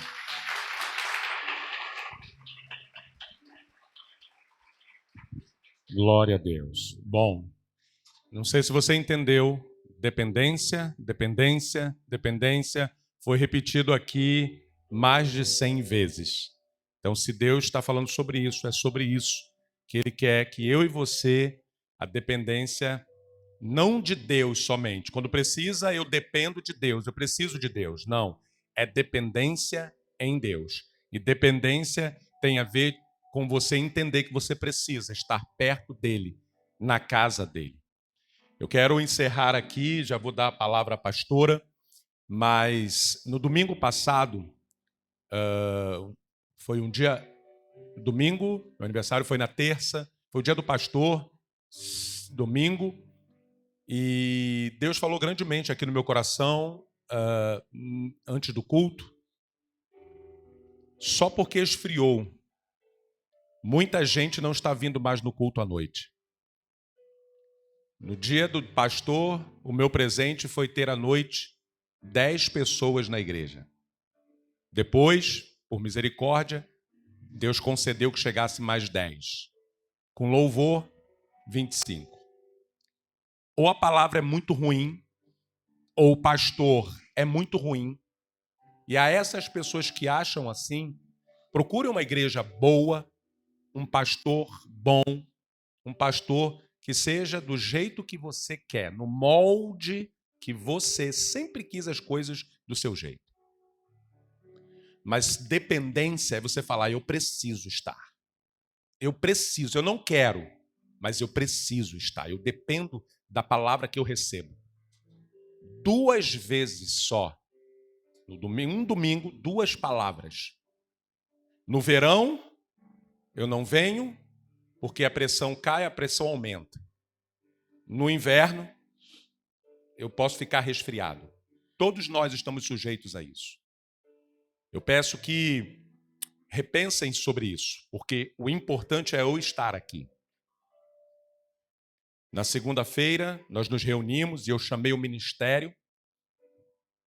Glória a Deus. Bom, não sei se você entendeu. Dependência, dependência, dependência. Foi repetido aqui mais de 100 vezes. Então, se Deus está falando sobre isso, é sobre isso que Ele quer que eu e você, a dependência não de Deus somente. Quando precisa, eu dependo de Deus, eu preciso de Deus. Não, é dependência em Deus. E dependência tem a ver com você entender que você precisa estar perto dEle, na casa dEle. Eu quero encerrar aqui, já vou dar a palavra à pastora, mas no domingo passado, foi um dia, domingo, meu aniversário foi na terça, foi o dia do pastor, domingo, e Deus falou grandemente aqui no meu coração, antes do culto, só porque esfriou, muita gente não está vindo mais no culto à noite. No dia do pastor, o meu presente foi ter à noite 10 pessoas na igreja. Depois, por misericórdia, Deus concedeu que chegasse mais 10. Com louvor, 25. Ou a palavra é muito ruim, ou o pastor é muito ruim. E a essas pessoas que acham assim, procure uma igreja boa, um pastor bom, um pastor que seja do jeito que você quer, no molde que você sempre quis as coisas do seu jeito. Mas dependência é você falar, eu preciso estar. Eu preciso, eu não quero, mas eu preciso estar. Eu dependo da palavra que eu recebo. 2 vezes só, no domingo, um domingo, 2 palavras. No verão, eu não venho, porque a pressão cai, a pressão aumenta. No inverno, eu posso ficar resfriado. Todos nós estamos sujeitos a isso. Eu peço que repensem sobre isso, porque o importante é eu estar aqui. Na segunda-feira, nós nos reunimos e eu chamei o ministério,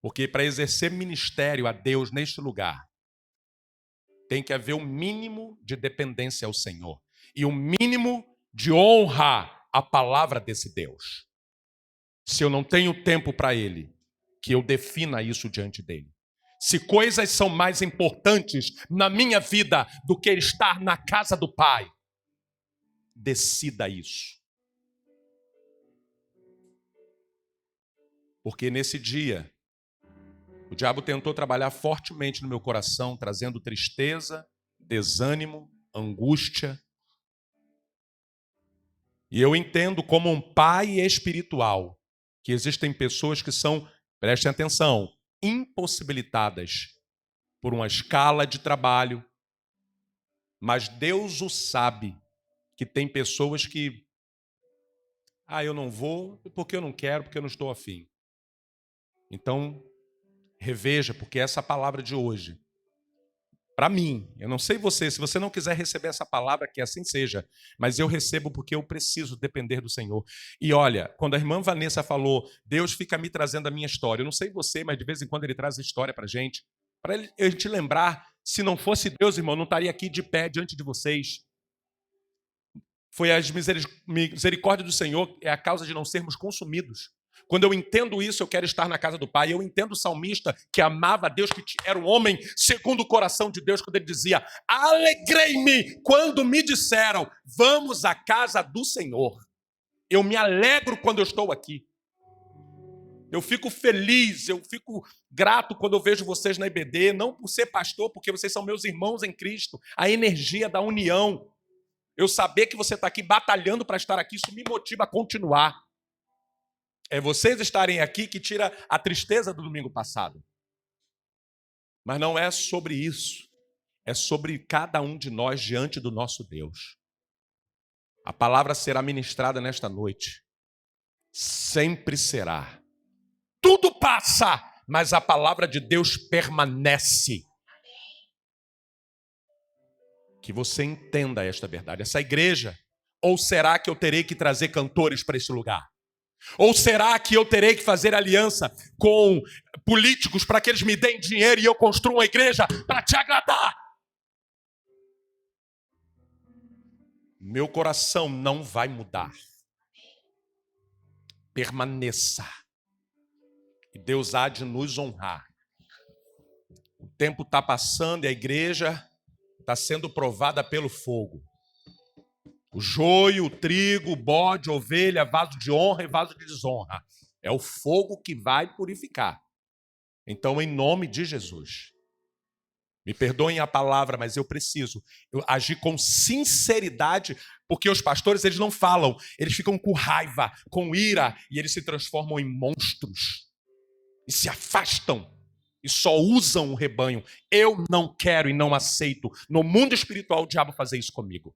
porque para exercer ministério a Deus neste lugar, tem que haver um mínimo de dependência ao Senhor e um mínimo de honra à palavra desse Deus. Se eu não tenho tempo para Ele, que eu defina isso diante dEle. Se coisas são mais importantes na minha vida do que estar na casa do Pai, decida isso. Porque nesse dia, o diabo tentou trabalhar fortemente no meu coração, trazendo tristeza, desânimo, angústia. E eu entendo como um pai espiritual que existem pessoas que são, prestem atenção, impossibilitadas por uma escala de trabalho. Mas Deus o sabe que tem pessoas que, eu não vou porque eu não quero, porque eu não estou afim. Então, reveja, porque essa palavra de hoje, para mim, eu não sei você, se você não quiser receber essa palavra, que assim seja, mas eu recebo porque eu preciso depender do Senhor. E olha, quando a irmã Vanessa falou, Deus fica me trazendo a minha história, eu não sei você, mas de vez em quando Ele traz a história para a gente lembrar, se não fosse Deus, irmão, eu não estaria aqui de pé diante de vocês. Foi a misericórdia do Senhor, é a causa de não sermos consumidos. Quando eu entendo isso, eu quero estar na casa do Pai. Eu entendo o salmista que amava a Deus, que era um homem segundo o coração de Deus, quando ele dizia: alegrei-me quando me disseram, vamos à casa do Senhor. Eu me alegro quando eu estou aqui. Eu fico feliz, eu fico grato quando eu vejo vocês na IBD, não por ser pastor, porque vocês são meus irmãos em Cristo. A energia da união. Eu saber que você está aqui batalhando para estar aqui, isso me motiva a continuar. É vocês estarem aqui que tira a tristeza do domingo passado. Mas não é sobre isso. É sobre cada um de nós diante do nosso Deus. A palavra será ministrada nesta noite. Sempre será. Tudo passa, mas a palavra de Deus permanece. Que você entenda esta verdade. Essa igreja, ou será que eu terei que trazer cantores para esse lugar? Ou será que eu terei que fazer aliança com políticos para que eles me deem dinheiro e eu construa uma igreja para te agradar? Meu coração não vai mudar. Permaneça. E Deus há de nos honrar. O tempo está passando e a igreja está sendo provada pelo fogo. O joio, o trigo, o bode, a ovelha, vaso de honra e vaso de desonra. É o fogo que vai purificar. Então, em nome de Jesus, me perdoem a palavra, mas eu preciso agir com sinceridade, porque os pastores, eles não falam, eles ficam com raiva, com ira, e eles se transformam em monstros. E se afastam, e só usam o rebanho. Eu não quero e não aceito, no mundo espiritual, o diabo fazer isso comigo.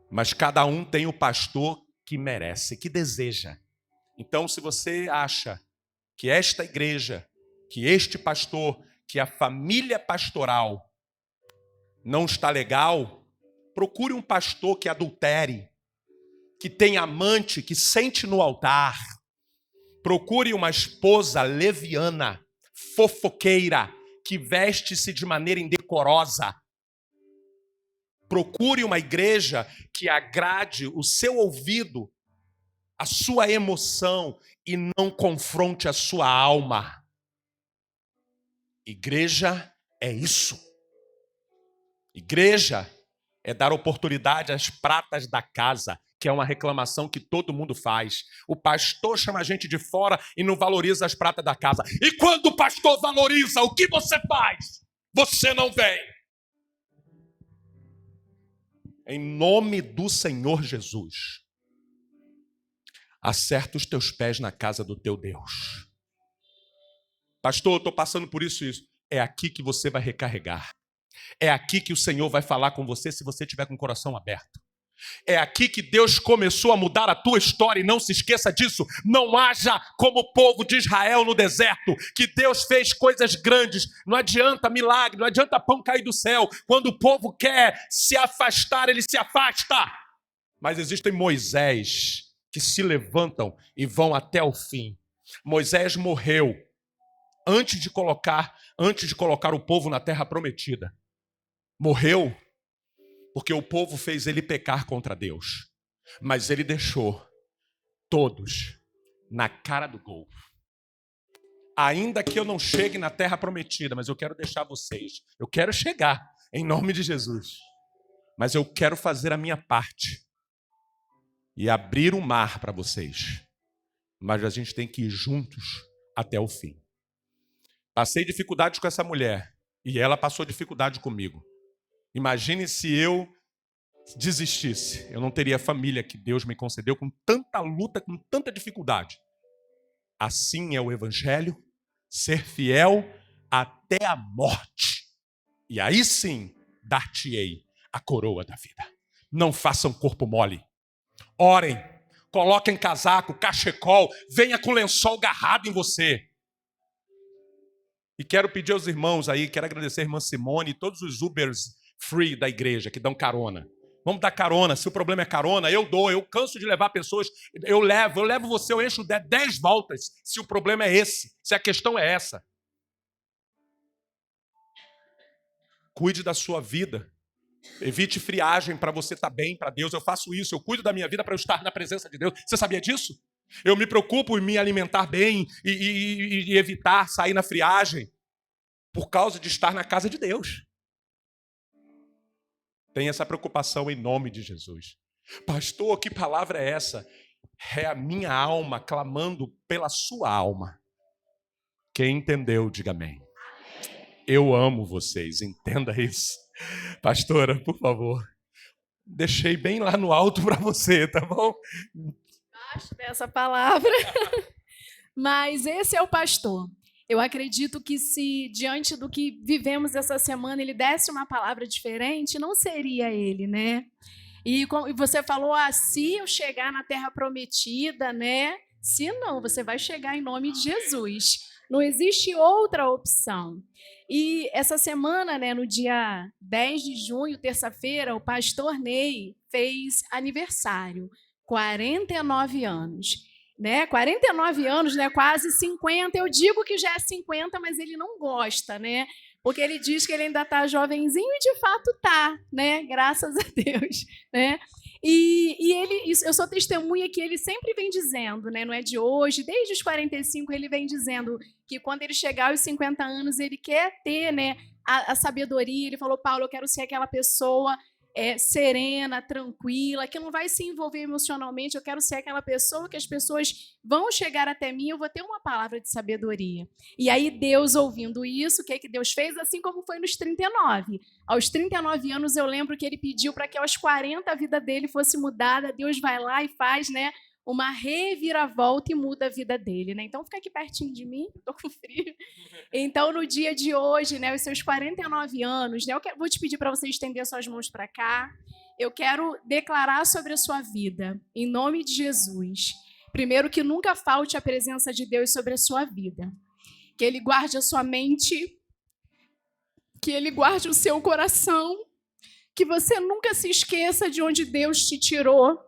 Mas cada um tem o pastor que merece, que deseja. Então, se você acha que esta igreja, que este pastor, que a família pastoral não está legal, procure um pastor que adultere, que tem amante, que sente no altar. Procure uma esposa leviana, fofoqueira, que veste-se de maneira indecorosa. Procure uma igreja que agrade o seu ouvido, a sua emoção e não confronte a sua alma. Igreja é isso. Igreja é dar oportunidade às pratas da casa, que é uma reclamação que todo mundo faz. O pastor chama a gente de fora e não valoriza as pratas da casa. E quando o pastor valoriza, o que você faz? Você não vem. Em nome do Senhor Jesus, acerta os teus pés na casa do teu Deus. Pastor, eu estou passando por isso e isso. É aqui que você vai recarregar. É aqui que o Senhor vai falar com você se você tiver com o coração aberto. É aqui que Deus começou a mudar a tua história e não se esqueça disso. Não haja como o povo de Israel no deserto, que Deus fez coisas grandes. Não adianta milagre, não adianta pão cair do céu. Quando o povo quer se afastar, ele se afasta. Mas existem Moisés que se levantam e vão até o fim. Moisés morreu antes de colocar o povo na terra prometida. Morreu porque o povo fez ele pecar contra Deus. Mas ele deixou todos na cara do gol. Ainda que eu não chegue na terra prometida, mas eu quero deixar vocês. Eu quero chegar, em nome de Jesus. Mas eu quero fazer a minha parte. E abrir o mar para vocês. Mas a gente tem que ir juntos até o fim. Passei dificuldades com essa mulher. E ela passou dificuldade comigo. Imagine se eu desistisse. Eu não teria a família que Deus me concedeu com tanta luta, com tanta dificuldade. Assim é o Evangelho, ser fiel até a morte. E aí sim, dar-te-ei a coroa da vida. Não façam corpo mole. Orem, coloquem casaco, cachecol, venha com lençol garrado em você. E quero pedir aos irmãos aí, quero agradecer a irmã Simone e todos os Ubers free da igreja, que dão carona. Vamos dar carona, se o problema é carona, eu dou, eu canso de levar pessoas, eu levo você, eu encho 10 voltas, se o problema é esse, se a questão é essa. Cuide da sua vida, Evite friagem para você estar bem, para Deus. Eu faço isso, eu cuido da minha vida para eu estar na presença de Deus. Você sabia disso? Eu me preocupo em me alimentar bem e evitar sair na friagem por causa de estar na casa de Deus. Tenha essa preocupação em nome de Jesus. Pastor, que palavra é essa? É a minha alma clamando pela sua alma. Quem entendeu, diga amém. Eu amo vocês, entenda isso. Pastora, por favor, deixei bem lá no alto para você, tá bom? Acho dessa palavra. Mas esse é o pastor. Eu acredito que se, diante do que vivemos essa semana, ele desse uma palavra diferente, não seria ele, né? E você falou, se eu chegar na terra prometida, né? Se não, você vai chegar em nome de Jesus. Não existe outra opção. E essa semana, né, no dia 10 de junho, terça-feira, o pastor Ney fez aniversário, 49 anos. Né? 49 anos, né? Quase 50. Eu digo que já é 50, mas ele não gosta, né? Porque ele diz que ele ainda está jovenzinho e de fato está, né? Graças a Deus, né? E ele, eu sou testemunha que ele sempre vem dizendo, né? Não é de hoje, desde os 45 ele vem dizendo que quando ele chegar aos 50 anos ele quer ter, né, a sabedoria. Ele falou, Paulo, eu quero ser aquela pessoa serena, tranquila, que não vai se envolver emocionalmente. Eu quero ser aquela pessoa que as pessoas vão chegar até mim, eu vou ter uma palavra de sabedoria. E aí Deus, ouvindo isso, o que Deus fez? Assim como foi nos 39. Aos 39 anos, eu lembro que ele pediu para que aos 40 a vida dele fosse mudada. Deus vai lá e faz, né, uma reviravolta e muda a vida dele, né? Então, fica aqui pertinho de mim, estou com frio. Então, no dia de hoje, né, os seus 49 anos, né, vou te pedir para você estender suas mãos para cá. Eu quero declarar sobre a sua vida, em nome de Jesus. Primeiro, que nunca falte a presença de Deus sobre a sua vida. Que Ele guarde a sua mente, que Ele guarde o seu coração, que você nunca se esqueça de onde Deus te tirou,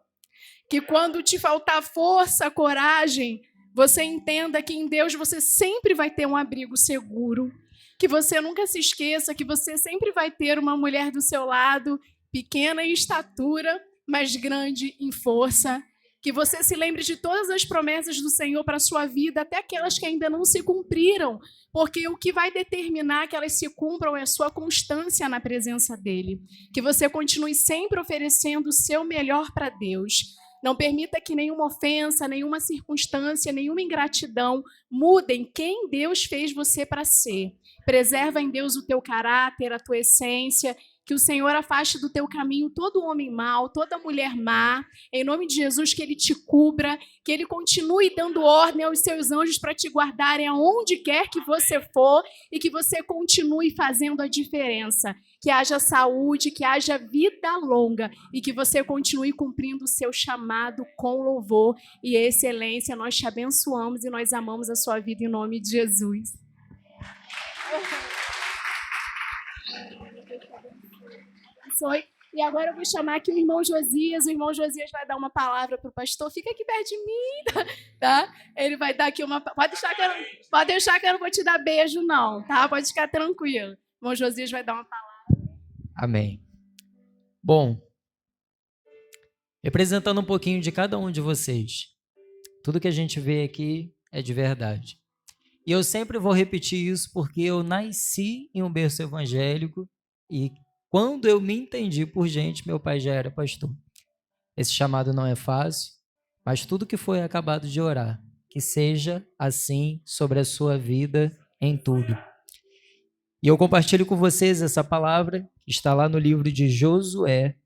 que quando te faltar força, coragem, você entenda que em Deus você sempre vai ter um abrigo seguro, que você nunca se esqueça que você sempre vai ter uma mulher do seu lado, pequena em estatura, mas grande em força, que você se lembre de todas as promessas do Senhor para a sua vida, até aquelas que ainda não se cumpriram, porque o que vai determinar que elas se cumpram é a sua constância na presença dEle, que você continue sempre oferecendo o seu melhor para Deus. Não permita que nenhuma ofensa, nenhuma circunstância, nenhuma ingratidão mudem quem Deus fez você para ser. Preserva em Deus o teu caráter, a tua essência, que o Senhor afaste do teu caminho todo homem mau, toda mulher má, em nome de Jesus, que Ele te cubra, que Ele continue dando ordem aos seus anjos para te guardarem aonde quer que você for e que você continue fazendo a diferença. Que haja saúde, que haja vida longa e que você continue cumprindo o seu chamado com louvor e excelência. Nós te abençoamos e nós amamos a sua vida em nome de Jesus. E agora eu vou chamar aqui o irmão Josias. O irmão Josias vai dar uma palavra para o pastor. Fica aqui perto de mim, tá? Ele vai dar aqui uma... Pode deixar que eu não vou te dar beijo, não, tá? Pode ficar tranquilo. O irmão Josias vai dar uma palavra. Amém. Bom, representando um pouquinho de cada um de vocês, tudo que a gente vê aqui é de verdade. E eu sempre vou repetir isso porque eu nasci em um berço evangélico e quando eu me entendi por gente, meu pai já era pastor. Esse chamado não é fácil, mas tudo que foi acabado de orar, que seja assim sobre a sua vida em tudo. E eu compartilho com vocês essa palavra que está lá no livro de Josué,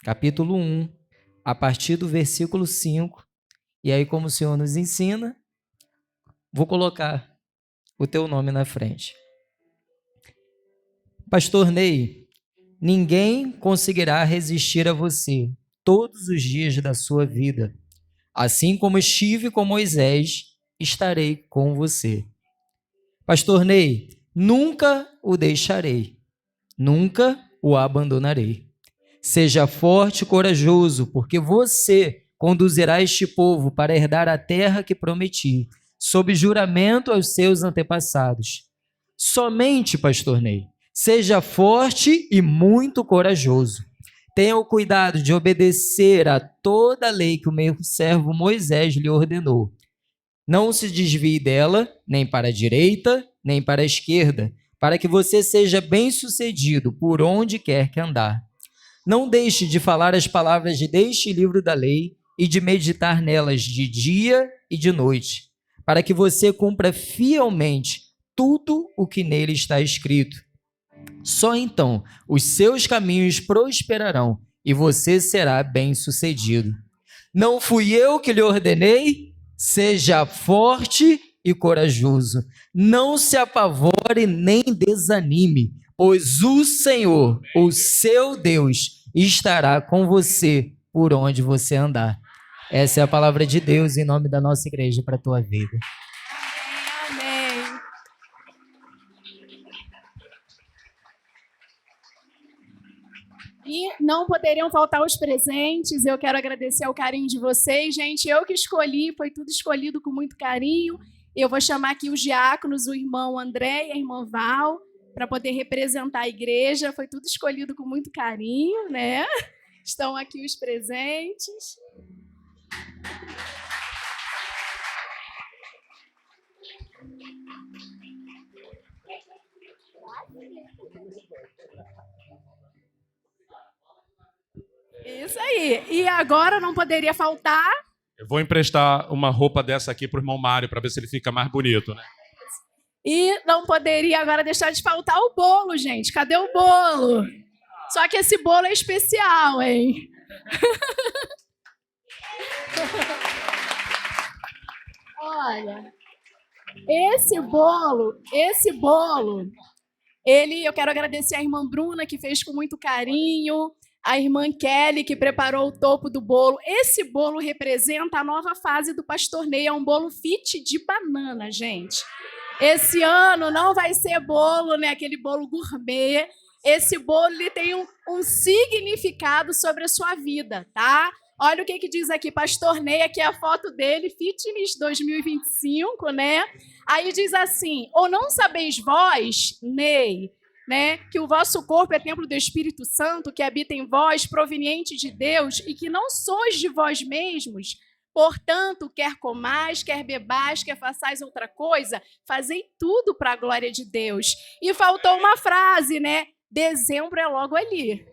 capítulo 1, a partir do versículo 5. E aí, como o Senhor nos ensina, vou colocar o teu nome na frente. Pastor Ney, ninguém conseguirá resistir a você todos os dias da sua vida. Assim como estive com Moisés, estarei com você. Pastor Ney, nunca o deixarei, nunca o abandonarei. Seja forte e corajoso, porque você conduzirá este povo para herdar a terra que prometi, sob juramento aos seus antepassados. Somente, Pastor Ney, Seja forte e muito corajoso. Tenha o cuidado de obedecer a toda a lei que o meu servo Moisés lhe ordenou. Não se desvie dela, nem para a direita, nem para a esquerda, para que você seja bem-sucedido por onde quer que andar. Não deixe de falar as palavras deste livro da lei e de meditar nelas de dia e de noite, para que você cumpra fielmente tudo o que nele está escrito. Só então os seus caminhos prosperarão e você será bem-sucedido. Não fui eu que lhe ordenei? Seja forte e corajoso. Não se apavore nem desanime, pois o Senhor, o seu Deus, estará com você por onde você andar. Essa é a palavra de Deus em nome da nossa igreja para a tua vida. Amém. E não poderiam faltar os presentes. Eu quero agradecer ao carinho de vocês. Gente, eu que escolhi, foi tudo escolhido com muito carinho. Eu vou chamar aqui os diáconos, o irmão André e a irmã Val, para poder representar a igreja. Foi tudo escolhido com muito carinho, né? Estão aqui os presentes. Isso aí. E agora não poderia faltar. Eu vou emprestar uma roupa dessa aqui pro irmão Mário para ver se ele fica mais bonito, né? E não poderia agora deixar de faltar o bolo, gente. Cadê o bolo? Só que esse bolo é especial, hein? Olha, esse bolo, eu quero agradecer a irmã Bruna, que fez com muito carinho, a irmã Kelly, que preparou o topo do bolo. Esse bolo representa a nova fase do Pastor Ney, é um bolo fit de banana, gente. Esse ano não vai ser bolo, né, aquele bolo gourmet. Esse bolo ele tem um significado sobre a sua vida, tá? Olha o que diz aqui, Pastor Ney, aqui é a foto dele, Fitness 2025, né? Aí diz assim, ou não sabeis vós, Ney, né, que o vosso corpo é templo do Espírito Santo, que habita em vós, proveniente de Deus, e que não sois de vós mesmos. Portanto, quer comais, quer bebais, quer façais outra coisa, fazei tudo para a glória de Deus. E faltou uma frase, né? Dezembro é logo ali.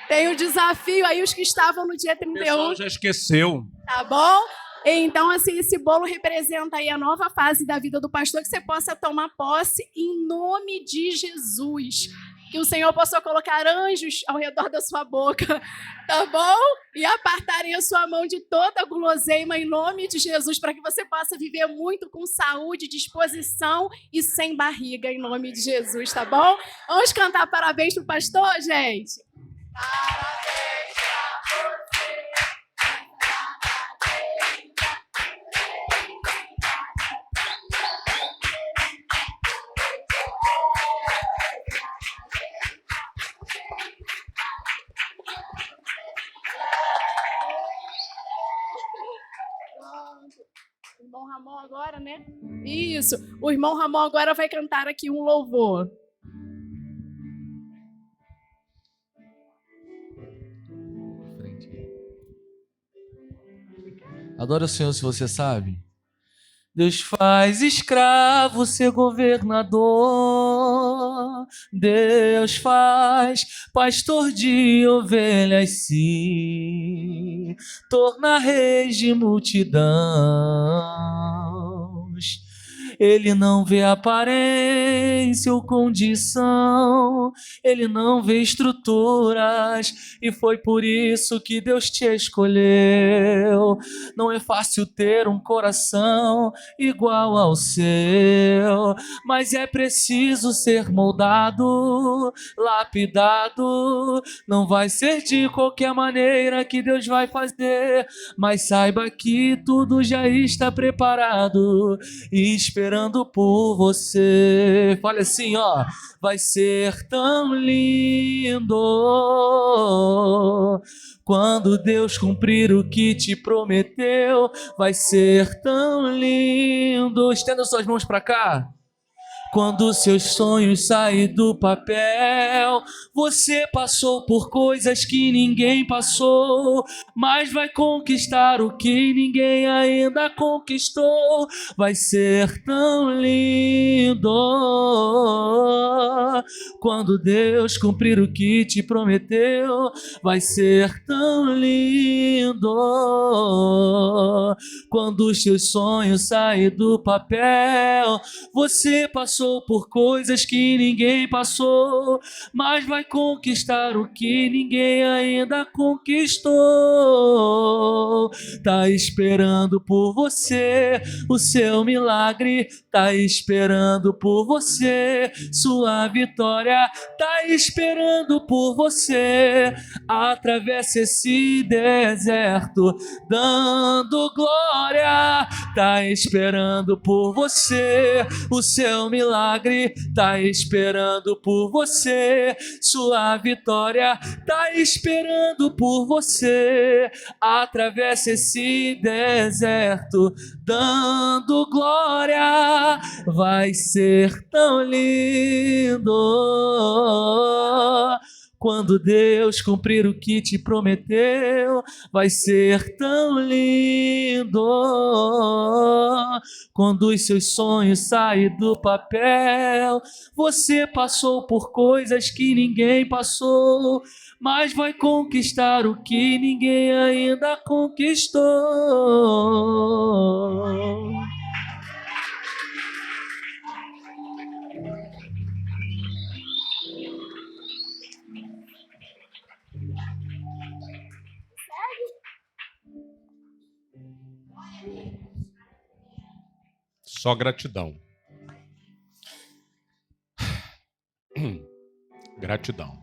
Tem um desafio aí, os que estavam no dia 31. O pessoal já esqueceu. Tá bom? Então, assim, esse bolo representa aí a nova fase da vida do pastor, que você possa tomar posse em nome de Jesus. Que o Senhor possa colocar anjos ao redor da sua boca, tá bom? E apartarem a sua mão de toda guloseima em nome de Jesus, para que você possa viver muito com saúde, disposição e sem barriga, em nome de Jesus, tá bom? Vamos cantar parabéns pro pastor, gente? Parabéns pra você. O irmão Ramon agora, né? Isso. O irmão Ramon agora vai cantar aqui um louvor. Adora o Senhor se você sabe. Deus faz escravo ser governador. Deus faz pastor de ovelhas se torna reis de multidões. Ele não vê aparência ou condição, ele não vê estruturas, e foi por isso que Deus te escolheu. Não é fácil ter um coração igual ao seu, mas é preciso ser moldado, lapidado. Não vai ser de qualquer maneira que Deus vai fazer, mas saiba que tudo já está preparado e esperando por você. Fale assim, ó. Vai ser tão lindo quando Deus cumprir o que te prometeu. Vai ser tão lindo. Estenda suas mãos para cá. Quando seus sonhos saem do papel, você passou por coisas que ninguém passou, mas vai conquistar o que ninguém ainda conquistou. Vai ser tão lindo quando Deus cumprir o que te prometeu. Vai ser tão lindo quando os seus sonhos saem do papel. Você passou por coisas que ninguém passou, mas vai conquistar o que ninguém ainda conquistou. Tá esperando por você o seu milagre, tá esperando por você sua vitória, tá esperando por você. Atravessa esse deserto dando glória, tá esperando por você o seu milagre, tá esperando por você sua vitória, tá esperando por você. Atravessa esse deserto dando glória, vai ser tão lindo quando Deus cumprir o que te prometeu. Vai ser tão lindo quando os seus sonhos saem do papel. Você passou por coisas que ninguém passou, mas vai conquistar o que ninguém ainda conquistou. Só gratidão. Gratidão.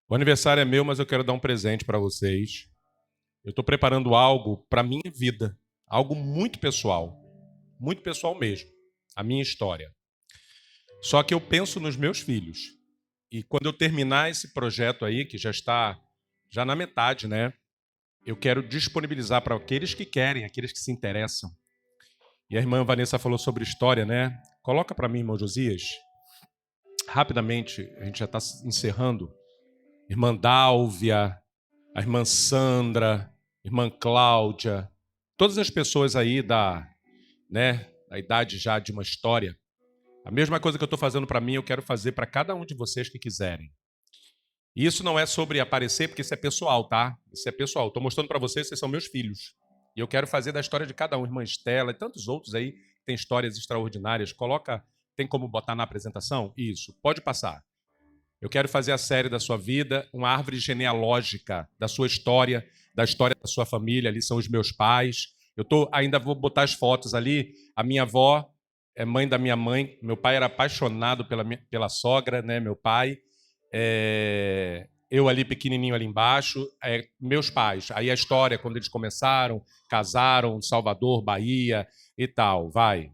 O aniversário é meu, mas eu quero dar um presente para vocês. Eu estou preparando algo para a minha vida, algo muito pessoal mesmo, a minha história. Só que eu penso nos meus filhos. E quando eu terminar esse projeto aí, que já está na metade, né? Eu quero disponibilizar para aqueles que querem, aqueles que se interessam. E a irmã Vanessa falou sobre história, né? Coloca para mim, irmão Josias. Rapidamente, a gente já está encerrando. Irmã Dálvia, a irmã Sandra, irmã Cláudia, todas as pessoas aí da idade já de uma história. A mesma coisa que eu estou fazendo para mim, eu quero fazer para cada um de vocês que quiserem. E isso não é sobre aparecer, porque isso é pessoal, tá? Isso é pessoal. Estou mostrando para vocês, vocês são meus filhos. E eu quero fazer da história de cada um, irmã Estela e tantos outros aí que têm histórias extraordinárias. Coloca, tem como botar na apresentação? Isso, pode passar. Eu quero fazer a série da sua vida, uma árvore genealógica da sua história, da história da sua família. Ali são os meus pais. Ainda vou botar as fotos ali. A minha avó é mãe da minha mãe. Meu pai era apaixonado pela sogra, né? Meu pai. Eu ali pequenininho ali embaixo. Meus pais. Aí a história, quando eles começaram, casaram, Salvador, Bahia e tal. Vai.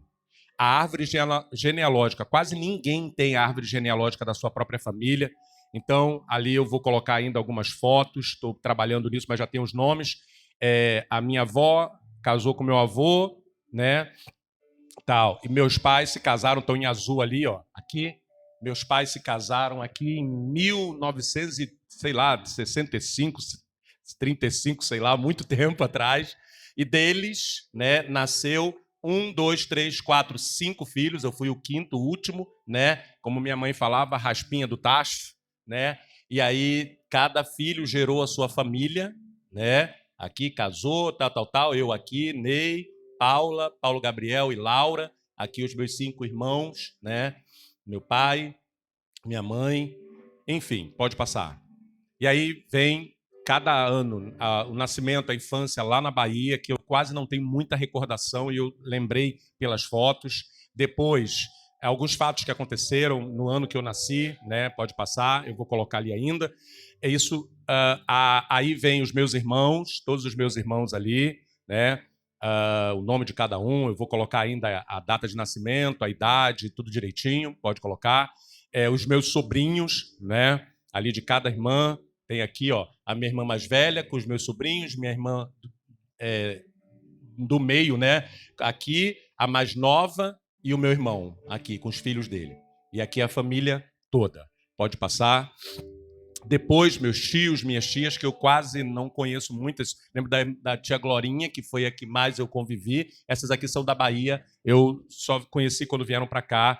A árvore genealógica, quase ninguém tem a árvore genealógica da sua própria família. Então, ali eu vou colocar ainda algumas fotos, estou trabalhando nisso, mas já tem os nomes. A minha avó casou com meu avô, né? Tal. E meus pais se casaram, estão em azul ali, ó. Aqui, meus pais se casaram aqui em 1965, 35, sei lá, muito tempo atrás. E deles, né, nasceu 1, 2, 3, 4, 5 filhos. Eu fui o quinto, o último, né? Como minha mãe falava, raspinha do tacho, né? E aí cada filho gerou a sua família, né? Aqui casou, tal. Eu aqui, Ney, Paula, Paulo Gabriel e Laura. Aqui os meus 5 irmãos, né? Meu pai, minha mãe, enfim, pode passar. E aí vem cada ano, o nascimento, a infância lá na Bahia, que eu quase não tenho muita recordação e eu lembrei pelas fotos. Depois, alguns fatos que aconteceram no ano que eu nasci, né? Pode passar, eu vou colocar ali ainda. É isso. Aí vem os meus irmãos, todos os meus irmãos ali, né? O nome de cada um, eu vou colocar ainda a data de nascimento, a idade, tudo direitinho, pode colocar. Os meus sobrinhos, né? Ali de cada irmã. Tem aqui, ó, a minha irmã mais velha com os meus sobrinhos, minha irmã do meio, né? Aqui, a mais nova, e o meu irmão aqui, com os filhos dele. E aqui a família toda. Pode passar. Depois, meus tios, minhas tias, que eu quase não conheço muitas. Lembro da tia Glorinha, que foi a que mais eu convivi. Essas aqui são da Bahia. Eu só conheci quando vieram para cá.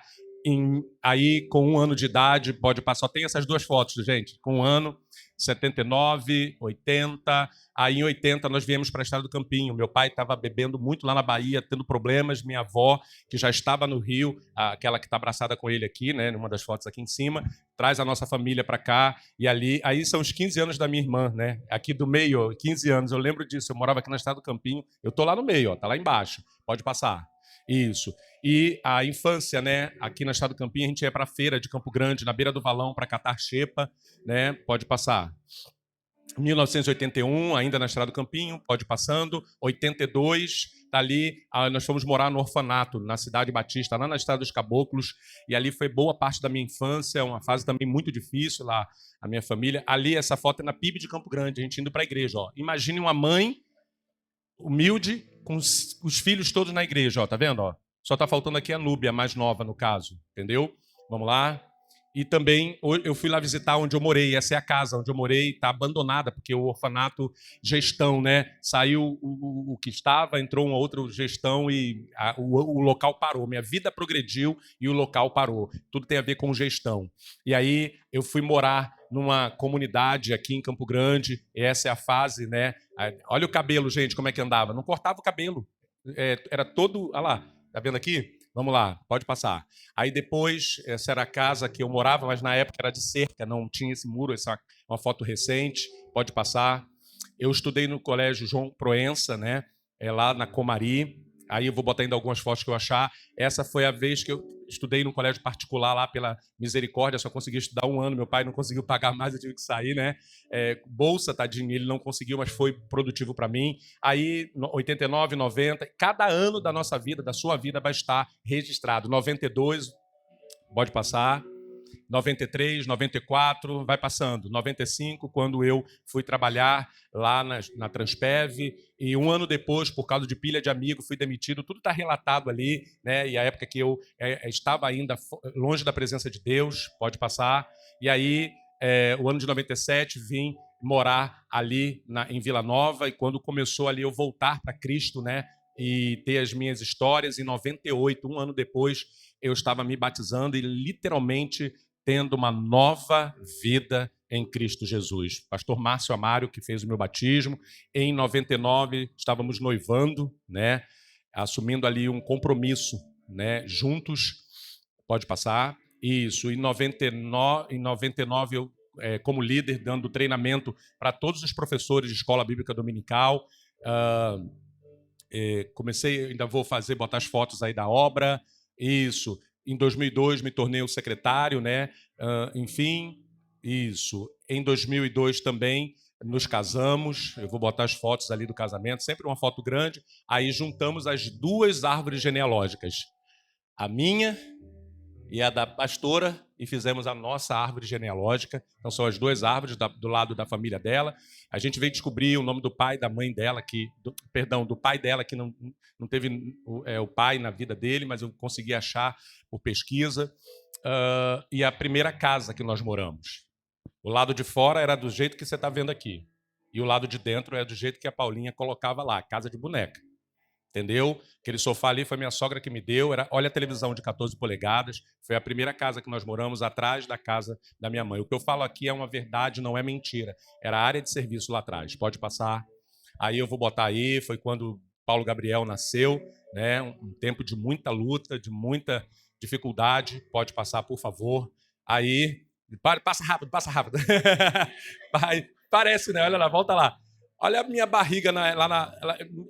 Aí, com 1 ano de idade, pode passar. Só tem essas 2 fotos, gente. Com 1 ano, 79, 80. Aí, em 80, nós viemos para a Estrada do Campinho. Meu pai estava bebendo muito lá na Bahia, tendo problemas. Minha avó, que já estava no Rio, aquela que está abraçada com ele aqui, né, numa das fotos aqui em cima, traz a nossa família para cá. E ali, aí são os 15 anos da minha irmã, né? Aqui do meio, 15 anos. Eu lembro disso. Eu morava aqui na Estrada do Campinho. Eu estou lá no meio, ó, tá lá embaixo. Pode passar. Isso. E a infância, né? Aqui na Estrada do Campinho, a gente ia para a feira de Campo Grande, na beira do valão, para catar xepa, né? Pode passar. 1981, ainda na Estrada do Campinho, pode passando. 82, tá ali. Nós fomos morar no orfanato, na Cidade Batista, lá na Estrada dos Caboclos. E ali foi boa parte da minha infância, uma fase também muito difícil lá, a minha família. Ali, essa foto é na PIB de Campo Grande, a gente indo para a igreja. Ó. Imagine uma mãe humilde, com os filhos todos na igreja, ó, tá vendo? Ó? Só tá faltando aqui a Núbia, a mais nova no caso, entendeu? Vamos lá. E também eu fui lá visitar onde eu morei, essa é a casa onde eu morei, está abandonada, porque o orfanato, gestão, né? Saiu o que estava, entrou uma outra gestão e o local parou. Minha vida progrediu e o local parou. Tudo tem a ver com gestão. E aí eu fui morar numa comunidade aqui em Campo Grande, e essa é a fase, né? Olha o cabelo, gente, como é que andava. Não cortava o cabelo. Era todo... Olha lá, tá vendo aqui? Vamos lá, pode passar. Aí depois, essa era a casa que eu morava, mas na época era de cerca, não tinha esse muro, essa é uma foto recente, pode passar. Eu estudei no colégio João Proença, né? Lá na Comari. Aí eu vou botar ainda algumas fotos que eu achar. Essa foi a vez que eu estudei no colégio particular lá pela Misericórdia, só consegui estudar 1 ano, meu pai não conseguiu pagar mais, eu tive que sair, né? Bolsa, tadinho, ele não conseguiu, mas foi produtivo para mim. Aí, 89, 90, cada ano da nossa vida, da sua vida, vai estar registrado. 92, pode passar. 93, 94, vai passando. 95, quando eu fui trabalhar lá na Transpev, e 1 ano depois, por causa de pilha de amigo, fui demitido. Tudo está relatado ali, né? E a época que eu estava ainda longe da presença de Deus, pode passar. E aí, o ano de 97, vim morar ali em Vila Nova, e quando começou ali eu voltar para Cristo, né? E ter as minhas histórias, em 98, 1 ano depois, eu estava me batizando e literalmente tendo uma nova vida em Cristo Jesus. Pastor Márcio Amário, que fez o meu batismo. Em 99, estávamos noivando, né? Assumindo ali um compromisso, né? Juntos. Pode passar. Isso. Em 99 eu, como líder, dando treinamento para todos os professores de escola bíblica dominical. Comecei, ainda vou botar as fotos aí da obra. Isso. Em 2002 me tornei o secretário, né? Enfim, isso. Em 2002 também nos casamos. Eu vou botar as fotos ali do casamento, sempre uma foto grande. Aí juntamos as 2 árvores genealógicas, a minha e a da pastora, e fizemos a nossa árvore genealógica. Então são as 2 árvores do lado da família dela. A gente veio descobrir o nome do pai e da mãe dela, do pai dela, que não teve o pai na vida dele, mas eu consegui achar por pesquisa. E a primeira casa que nós moramos. O lado de fora era do jeito que você está vendo aqui. E o lado de dentro é do jeito que a Paulinha colocava lá, casa de boneca. Entendeu? Aquele sofá ali foi minha sogra que me deu. Olha a televisão de 14 polegadas. Foi a primeira casa que nós moramos, atrás da casa da minha mãe. O que eu falo aqui é uma verdade, não é mentira. Era a área de serviço lá atrás. Pode passar. Aí eu vou botar aí. Foi quando Paulo Gabriel nasceu, né? Um tempo de muita luta, de muita dificuldade. Pode passar, por favor. Aí, passa rápido, passa rápido. Parece, né? Olha lá, volta lá. Olha a minha barriga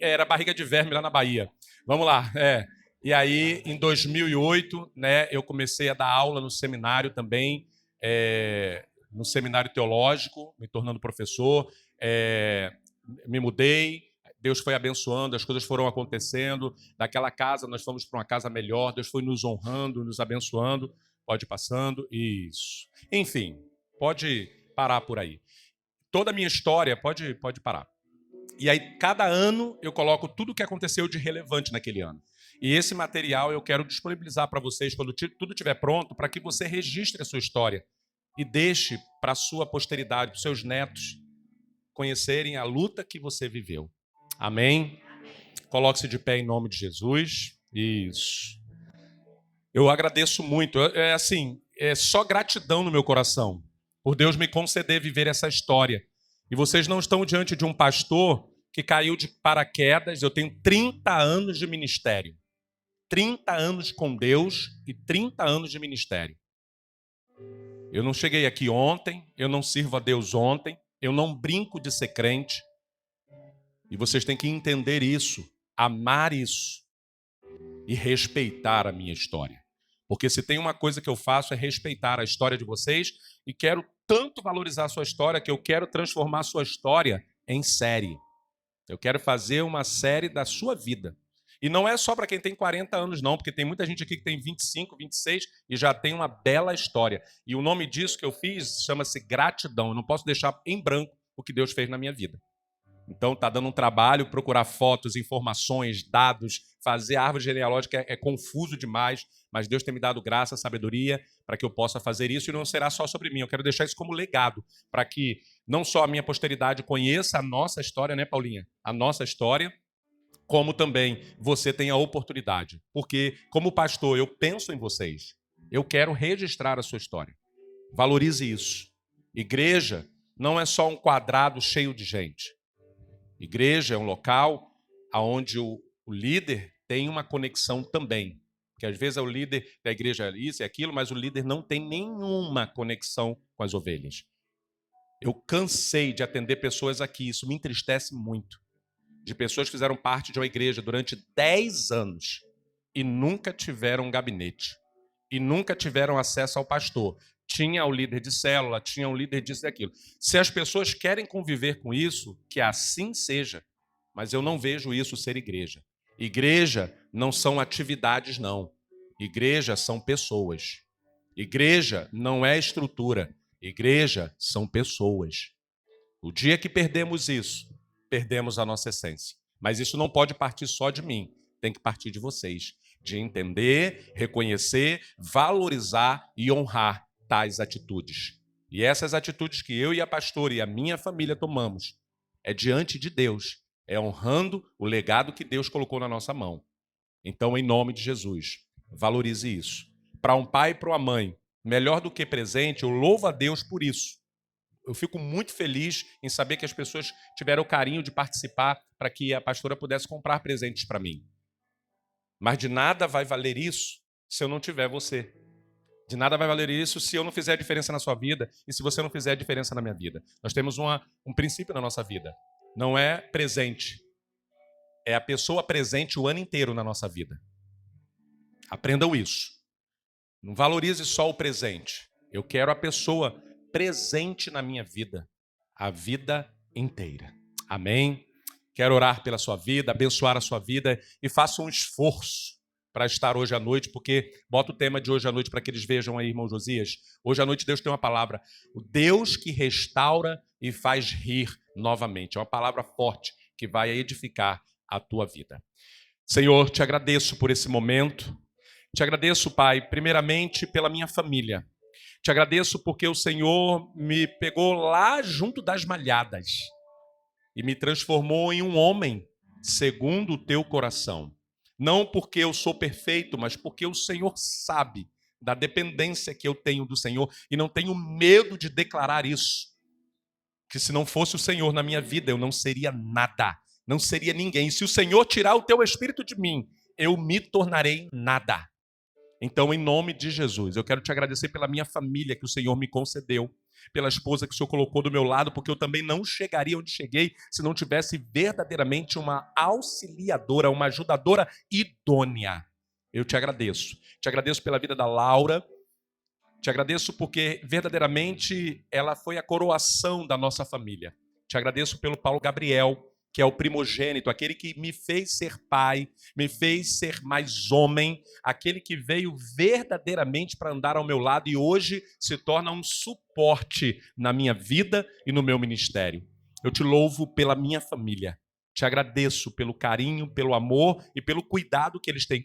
era barriga de verme lá na Bahia. Vamos lá. E aí, em 2008, né, eu comecei a dar aula no seminário também, no seminário teológico, me tornando professor. Me mudei, Deus foi abençoando, as coisas foram acontecendo. Daquela casa, nós fomos para uma casa melhor, Deus foi nos honrando, nos abençoando. Pode ir passando. Isso. Enfim, pode parar por aí. Toda a minha história, pode parar. E aí, cada ano, eu coloco tudo o que aconteceu de relevante naquele ano. E esse material eu quero disponibilizar para vocês quando tudo estiver pronto, para que você registre a sua história e deixe para a sua posteridade, para os seus netos, conhecerem a luta que você viveu. Amém? Coloque-se de pé em nome de Jesus. Isso. Eu agradeço muito. É só gratidão no meu coração por Deus me conceder viver essa história. E vocês não estão diante de um pastor que caiu de paraquedas. Eu tenho 30 anos de ministério. 30 anos com Deus e 30 anos de ministério. Eu não cheguei aqui ontem, eu não sirvo a Deus ontem, eu não brinco de ser crente. E vocês têm que entender isso, amar isso e respeitar a minha história. Porque se tem uma coisa que eu faço é respeitar a história de vocês e quero tanto valorizar a sua história que eu quero transformar a sua história em série. Eu quero fazer uma série da sua vida. E não é só para quem tem 40 anos, não, porque tem muita gente aqui que tem 25, 26 e já tem uma bela história. E o nome disso que eu fiz chama-se gratidão. Eu não posso deixar em branco o que Deus fez na minha vida. Então está dando um trabalho, procurar fotos, informações, dados, fazer a árvore genealógica é confuso demais, mas Deus tem me dado graça, sabedoria para que eu possa fazer isso e não será só sobre mim. Eu quero deixar isso como legado, para que não só a minha posteridade conheça a nossa história, né, Paulinha? A nossa história, como também você tem a oportunidade. Porque, como pastor, eu penso em vocês. Eu quero registrar a sua história. Valorize isso. Igreja não é só um quadrado cheio de gente. Igreja é um local onde o líder tem uma conexão também. Porque às vezes é o líder da igreja isso e aquilo, mas o líder não tem nenhuma conexão com as ovelhas. Eu cansei de atender pessoas aqui, isso me entristece muito. De pessoas que fizeram parte de uma igreja durante 10 anos e nunca tiveram um gabinete. E nunca tiveram acesso ao pastor. Tinha o líder de célula, tinha o líder disso e daquilo. Se as pessoas querem conviver com isso, que assim seja. Mas eu não vejo isso ser igreja. Igreja não são atividades, não. Igreja são pessoas. Igreja não é estrutura. Igreja são pessoas. O dia que perdemos isso, perdemos a nossa essência. Mas isso não pode partir só de mim, tem que partir de vocês. De entender, reconhecer, valorizar e honrar tais atitudes. E essas atitudes que eu e a pastora e a minha família tomamos é diante de Deus, é honrando o legado que Deus colocou na nossa mão. Então, em nome de Jesus, valorize isso. Para um pai e para uma mãe, melhor do que presente, eu louvo a Deus por isso. Eu fico muito feliz em saber que as pessoas tiveram o carinho de participar para que a pastora pudesse comprar presentes para mim. Mas de nada vai valer isso se eu não tiver você. De nada vai valer isso se eu não fizer a diferença na sua vida e se você não fizer a diferença na minha vida. Nós temos um princípio na nossa vida. Não é presente. É a pessoa presente o ano inteiro na nossa vida. Aprendam isso. Não valorize só o presente. Eu quero a pessoa presente na minha vida, a vida inteira. Amém? Quero orar pela sua vida, abençoar a sua vida e faça um esforço para estar hoje à noite, porque bota o tema de hoje à noite para que eles vejam aí, irmão Josias. Hoje à noite Deus tem uma palavra, o Deus que restaura e faz rir novamente. É uma palavra forte que vai edificar a tua vida. Senhor, te agradeço por esse momento. Te agradeço, Pai, primeiramente pela minha família. Te agradeço porque o Senhor me pegou lá junto das malhadas e me transformou em um homem segundo o teu coração. Não porque eu sou perfeito, mas porque o Senhor sabe da dependência que eu tenho do Senhor e não tenho medo de declarar isso. Que se não fosse o Senhor na minha vida, eu não seria nada, não seria ninguém. Se o Senhor tirar o teu espírito de mim, eu me tornarei nada. Então, em nome de Jesus, eu quero te agradecer pela minha família que o Senhor me concedeu, pela esposa que o Senhor colocou do meu lado, porque eu também não chegaria onde cheguei se não tivesse verdadeiramente uma auxiliadora, uma ajudadora idônea. Eu te agradeço. Te agradeço pela vida da Laura. Te agradeço porque verdadeiramente ela foi a coroação da nossa família. Te agradeço pelo Paulo Gabriel, que é o primogênito, aquele que me fez ser pai, me fez ser mais homem, aquele que veio verdadeiramente para andar ao meu lado e hoje se torna um suporte na minha vida e no meu ministério. Eu te louvo pela minha família. Te agradeço pelo carinho, pelo amor e pelo cuidado que eles têm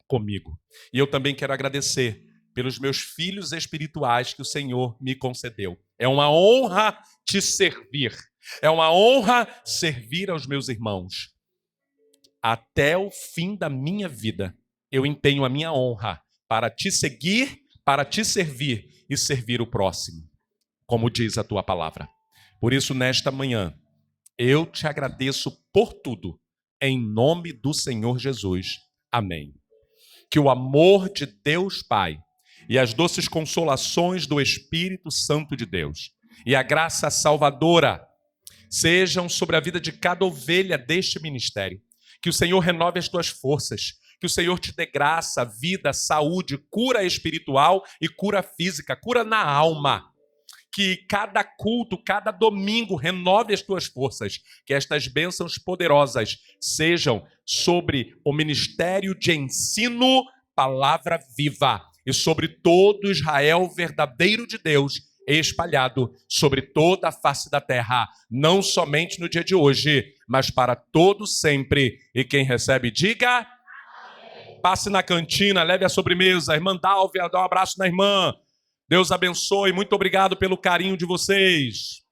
comigo. E eu também quero agradecer pelos meus filhos espirituais que o Senhor me concedeu. É uma honra te servir. É uma honra servir aos meus irmãos. Até o fim da minha vida, eu empenho a minha honra para te seguir, para te servir e servir o próximo, como diz a tua palavra. Por isso, nesta manhã, eu te agradeço por tudo, em nome do Senhor Jesus. Amém. Que o amor de Deus Pai e as doces consolações do Espírito Santo de Deus e a graça salvadora sejam sobre a vida de cada ovelha deste ministério. Que o Senhor renove as tuas forças, que o Senhor te dê graça, vida, saúde, cura espiritual e cura física, cura na alma. Que cada culto, cada domingo renove as tuas forças, que estas bênçãos poderosas sejam sobre o ministério de ensino, palavra viva, e sobre todo Israel verdadeiro de Deus, espalhado sobre toda a face da terra, não somente no dia de hoje, mas para todo sempre. E quem recebe, diga amém. Passe na cantina, leve a sobremesa. Irmã Dálvia, dá um abraço na irmã. Deus abençoe, muito obrigado pelo carinho de vocês.